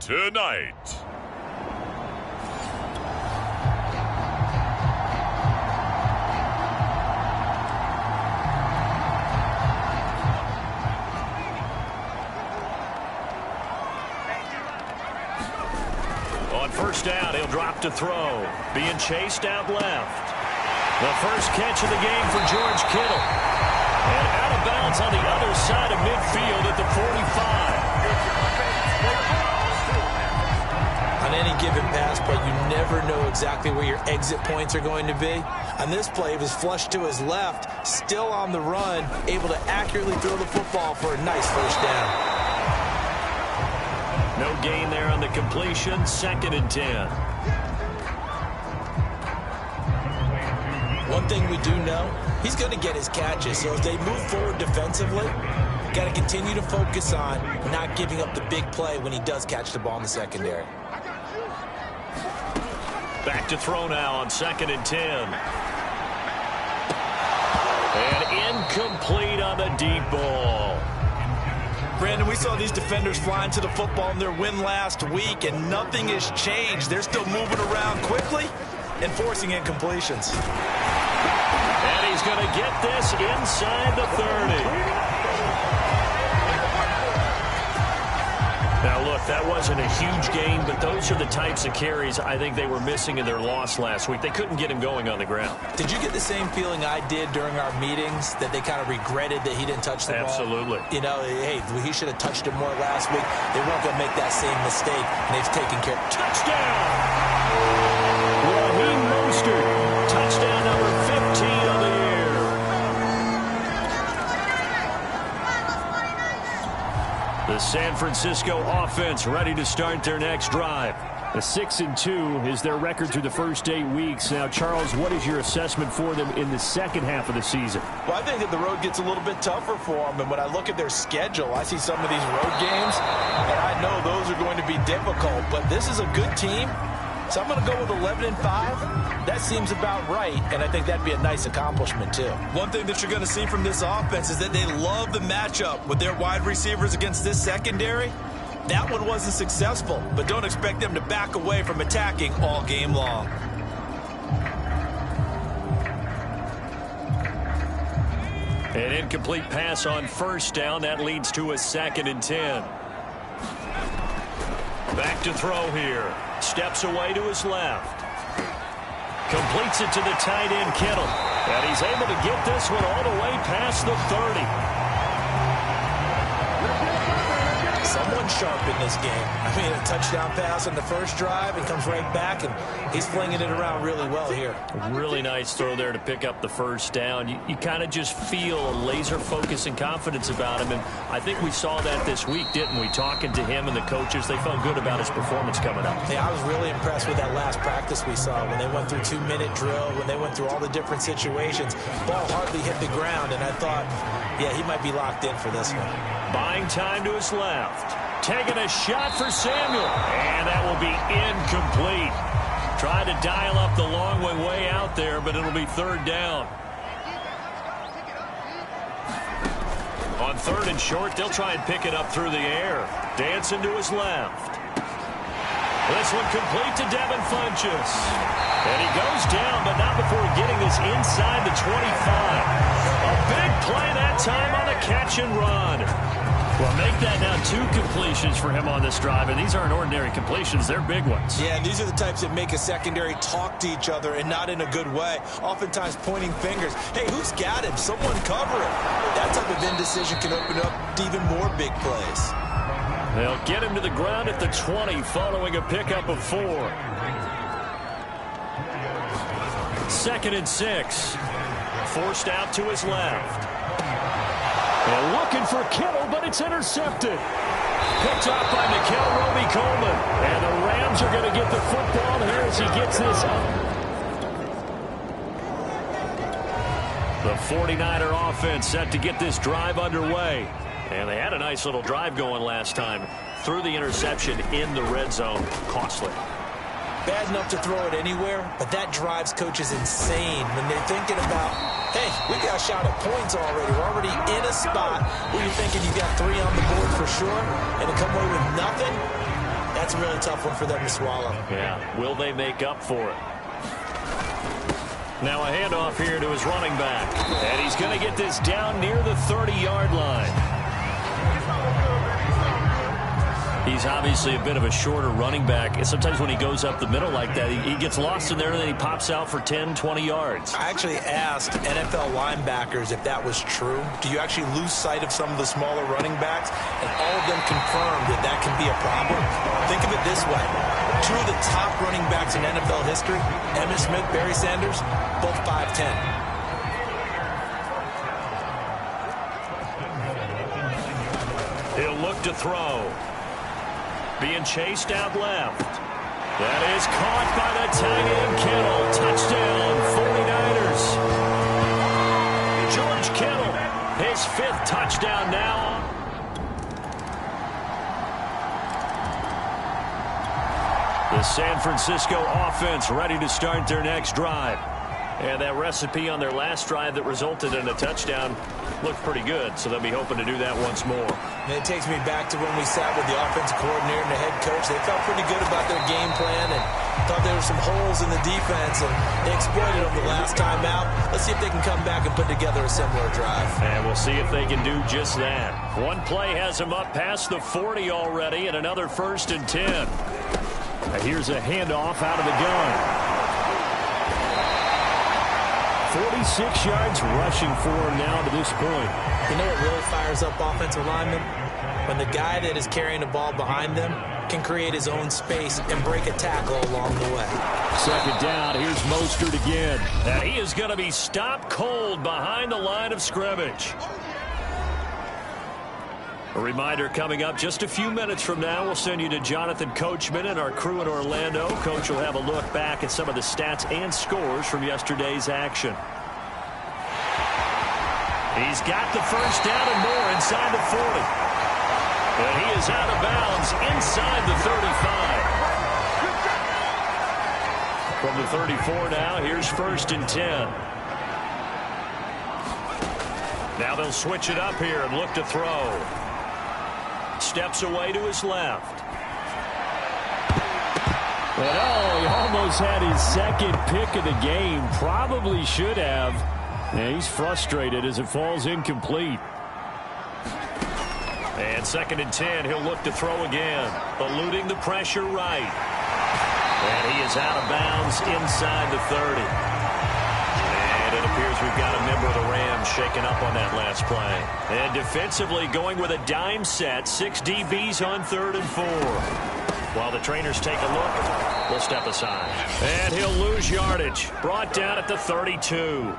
tonight. on first down, he'll drop to throw. Being chased out left. The first catch of the game for George Kittle. And out of bounds on the other side of midfield at the 45. On any given pass play, you never know exactly where your exit points are going to be. On this play, it was flushed to his left, still on the run, able to accurately throw the football for a nice first down. No gain there on the completion. 2nd and 10. One thing we do know, he's going to get his catches. So if they move forward defensively, got to continue to focus on not giving up the big play when he does catch the ball in the secondary. Back to throw now on 2nd and 10. And incomplete on the deep ball. Brandon, we saw these defenders flying to the football in their win last week, and nothing has changed. They're still moving around quickly and forcing incompletions. And he's going to get this inside the 30. Now, look, that wasn't a huge gain, but those are the types of carries I think they were missing in their loss last week. They couldn't get him going on the ground. Did you get the same feeling I did during our meetings, that they kind of regretted that he didn't touch the ball? Absolutely. You know, hey, he should have touched it more last week. They weren't going to make that same mistake, and they've taken care. Touchdown! Raheem Mostert, touchdown number 15 of the year. The San Francisco offense ready to start their next drive. A 6-2 is their record through the first 8 weeks. Now, Charles, what is your assessment for them in the second half of the season? Well, I think that the road gets a little bit tougher for them. And when I look at their schedule, I see some of these road games, and I know those are going to be difficult. But this is a good team, so I'm going to go with 11-5. That seems about right, and I think that'd be a nice accomplishment, too. One thing that you're going to see from this offense is that they love the matchup with their wide receivers against this secondary. That one wasn't successful, but don't expect them to back away from attacking all game long. An incomplete pass on first down. That leads to a 2nd and 10. Back to throw here. Steps away to his left. Completes it to the tight end, Kittle. And he's able to get this one all the way past the 30. Someone sharp in this game. I mean, a touchdown pass on the first drive and comes right back, and he's flinging it around really well here. Really nice throw there to pick up the first down. You kind of just feel a laser focus and confidence about him, and I think we saw that this week, didn't we? Talking to him and the coaches, they felt good about his performance coming up. Yeah, I was really impressed with that last practice we saw when they went through 2-minute drill, when they went through all the different situations. Ball hardly hit the ground, and I thought, yeah, he might be locked in for this one. Buying time to his left. Taking a shot for Samuel. And that will be incomplete. Tried to dial up the long way out there, but it'll be third down. On third and short, they'll try and pick it up through the air. Dancing to his left. This one complete to Devin Funchess. And he goes down, but not before getting this inside the 25. A big play that time on a catch and run. Well, make that now 2 completions for him on this drive, and these aren't ordinary completions. They're big ones. Yeah, and these are the types that make a secondary talk to each other, and not in a good way. Oftentimes pointing fingers. Hey, who's got him? Someone cover him. That type of indecision can open up to even more big plays. They'll get him to the ground at the 20 following a pickup of 4. 2nd and 6. Forced out to his left. And looking for Kittle, but it's intercepted. Picked off by Nikel Roby-Coleman. And the Rams are going to get the football here as he gets this up. The 49er offense set to get this drive underway. And they had a nice little drive going last time. Threw the interception in the red zone. Costly. Bad enough to throw it anywhere, but that drives coaches insane when they're thinking about, hey, we got a shot at points already. We're already in a spot where you're thinking you got 3 on the board for sure, and to come away with nothing, that's a really tough one for them to swallow. Yeah, will they make up for it? Now a handoff here to his running back, and he's going to get this down near the 30-yard line. He's obviously a bit of a shorter running back. And sometimes when he goes up the middle like that, he gets lost in there, and then he pops out for 10, 20 yards. I actually asked NFL linebackers if that was true. Do you actually lose sight of some of the smaller running backs? And all of them confirmed that that can be a problem. Think of it this way. 2 of the top running backs in NFL history, Emmitt Smith, Barry Sanders, both 5'10". He'll look to throw. Being chased out left. That is caught by the tight end Kittle. Touchdown, 49ers. George Kittle, his 5th touchdown now. The San Francisco offense ready to start their next drive. And that recipe on their last drive that resulted in a touchdown looked pretty good, so they'll be hoping to do that once more. And it takes me back to when we sat with the offensive coordinator and the head coach. They felt pretty good about their game plan and thought there were some holes in the defense, and they exploited them the last time out. Let's see if they can come back and put together a similar drive. And we'll see if they can do just that. One play has them up past the 40 already, and another 1st and 10. And here's a handoff out of the gun. 46 yards rushing for him now to this point. You know what really fires up offensive linemen? When the guy that is carrying the ball behind them can create his own space and break a tackle along the way. 2nd down, here's Mostert again. And he is going to be stopped cold behind the line of scrimmage. A reminder coming up just a few minutes from now, we'll send you to Jonathan Coachman and our crew in Orlando. Coach will have a look back at some of the stats and scores from yesterday's action. He's got the first down and more inside the 40. And he is out of bounds inside the 35. From the 34 now, here's 1st and 10. Now they'll switch it up here and look to throw. Steps away to his left. And oh, he almost had his 2nd pick of the game. Probably should have. And he's frustrated as it falls incomplete. And 2nd and 10, he'll look to throw again. Eluding the pressure right. And he is out of bounds inside the 30. And it appears as we've got a member of the Rams shaking up on that last play. And defensively going with a dime set. 6 DBs on 3rd and 4. While the trainers take a look, we'll step aside. And he'll lose yardage. Brought down at the 32.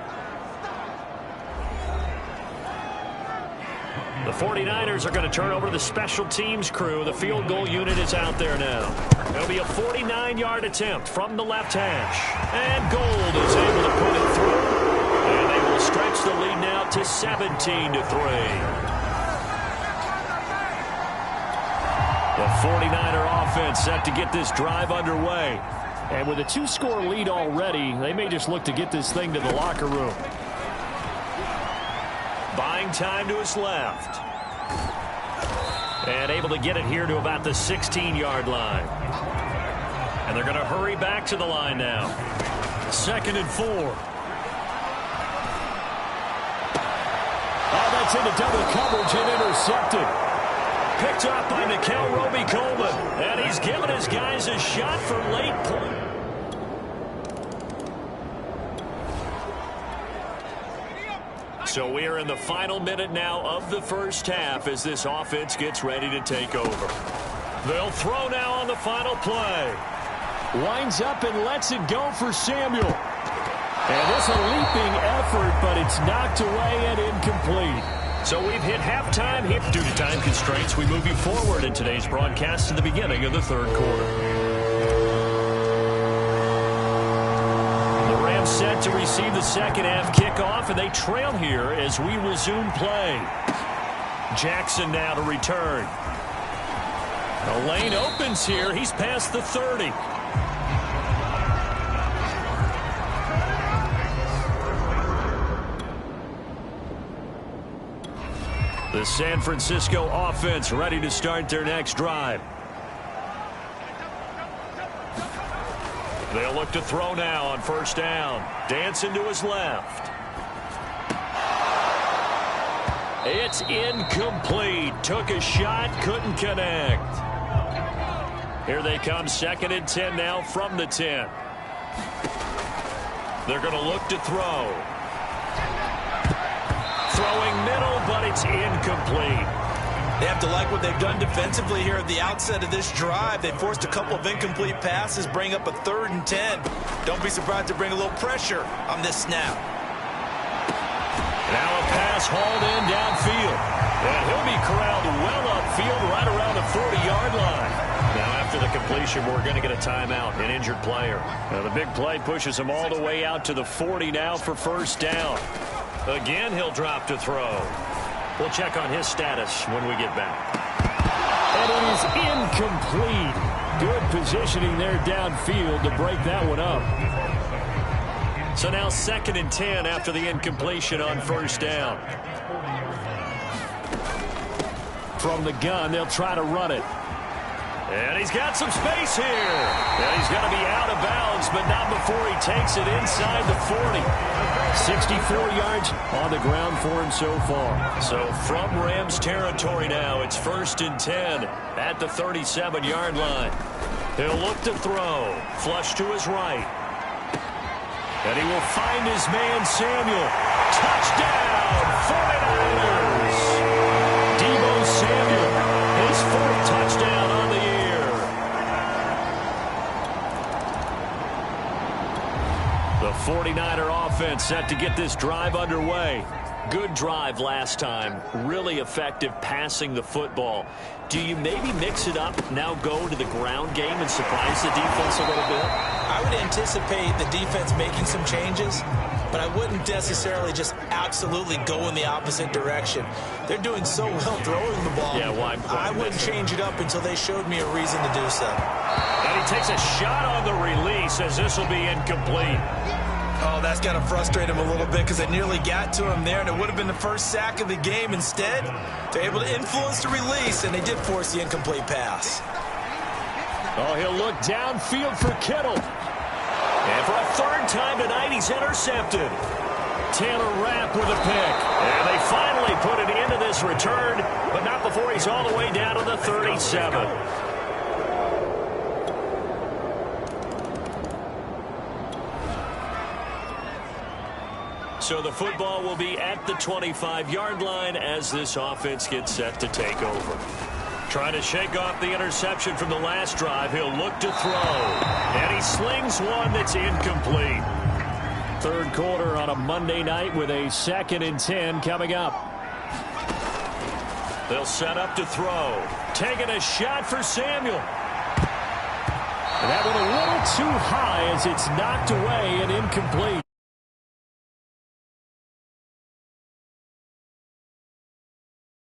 The 49ers are going to turn over to the special teams crew. The field goal unit is out there now. It'll be a 49-yard attempt from the left hash. And Gold is able to put it through. And they will stretch the lead now to 17-3. The 49er offense set to get this drive underway. And with a 2-score lead already, they may just look to get this thing to the locker room. Buying time to his left. And able to get it here to about the 16-yard line. And they're going to hurry back to the line now. 2nd and 4. Oh, that's into double coverage and intercepted. Picked up by Nikel Roby-Coleman. And he's given his guys a shot for late point. So we are in the final minute now of the first half as this offense gets ready to take over. They'll throw now on the final play. Winds up and lets it go for Samuel. And this a leaping effort, but it's knocked away and incomplete. So we've hit halftime here. Due to time constraints, we move you forward in today's broadcast to the beginning of the 3rd quarter. Set to receive the second half kickoff, and they trail here as we resume play. Jackson now to return. The lane opens here. He's past the 30. The San Francisco offense ready to start their next drive. They'll look to throw now on 1st down. Dancing to his left. It's incomplete. Took a shot, couldn't connect. Here they come, 2nd and 10 now from the 10. They're going to look to throw. Throwing middle, but it's incomplete. They have to like what they've done defensively here at the outset of this drive. They forced a couple of incomplete passes, bring up a 3rd and 10. Don't be surprised to bring a little pressure on this snap. Now a pass hauled in downfield. And he'll be corralled well upfield right around the 40-yard line. Now after the completion, we're going to get a timeout, an injured player. Now the big play pushes him all the way out to the 40 now for 1st down. Again, he'll drop to throw. We'll check on his status when we get back. And it is incomplete. Good positioning there downfield to break that one up. So now 2nd and 10 after the incompletion on 1st down. From the gun, they'll try to run it. And he's got some space here. And he's going to be out of bounds, but not before he takes it inside the 40. 64 yards on the ground for him so far. So from Rams territory now, it's 1st and 10 at the 37-yard line. He'll look to throw. Flush to his right. And he will find his man, Samuel. Touchdown, 49ers! Deebo Samuel, his 4th touchdown on the year. The 49er offense set to get this drive underway. Good drive last time. Really effective passing the football. Do you maybe mix it up, now go to the ground game and surprise the defense a little bit? I would anticipate the defense making some changes, but I wouldn't necessarily just absolutely go in the opposite direction. They're doing so well throwing the ball. Yeah, why I wouldn't change it up until they showed me a reason to do so. And he takes a shot on the release as this will be incomplete. Oh, that's got to frustrate him a little bit because they nearly got to him there, and it would have been the first sack of the game. Instead, they're able to influence the release, and they did force the incomplete pass. Oh, he'll look downfield for Kittle. And for a 3rd time tonight, he's intercepted. Taylor Rapp with a pick. And they finally put it into this return, but not before he's all the way down to the 37. So the football will be at the 25-yard line as this offense gets set to take over. Trying to shake off the interception from the last drive. He'll look to throw. And he slings one that's incomplete. Third quarter on a Monday night with a 2nd and 10 coming up. They'll set up to throw. Taking a shot for Samuel. And that one a little too high as it's knocked away and incomplete.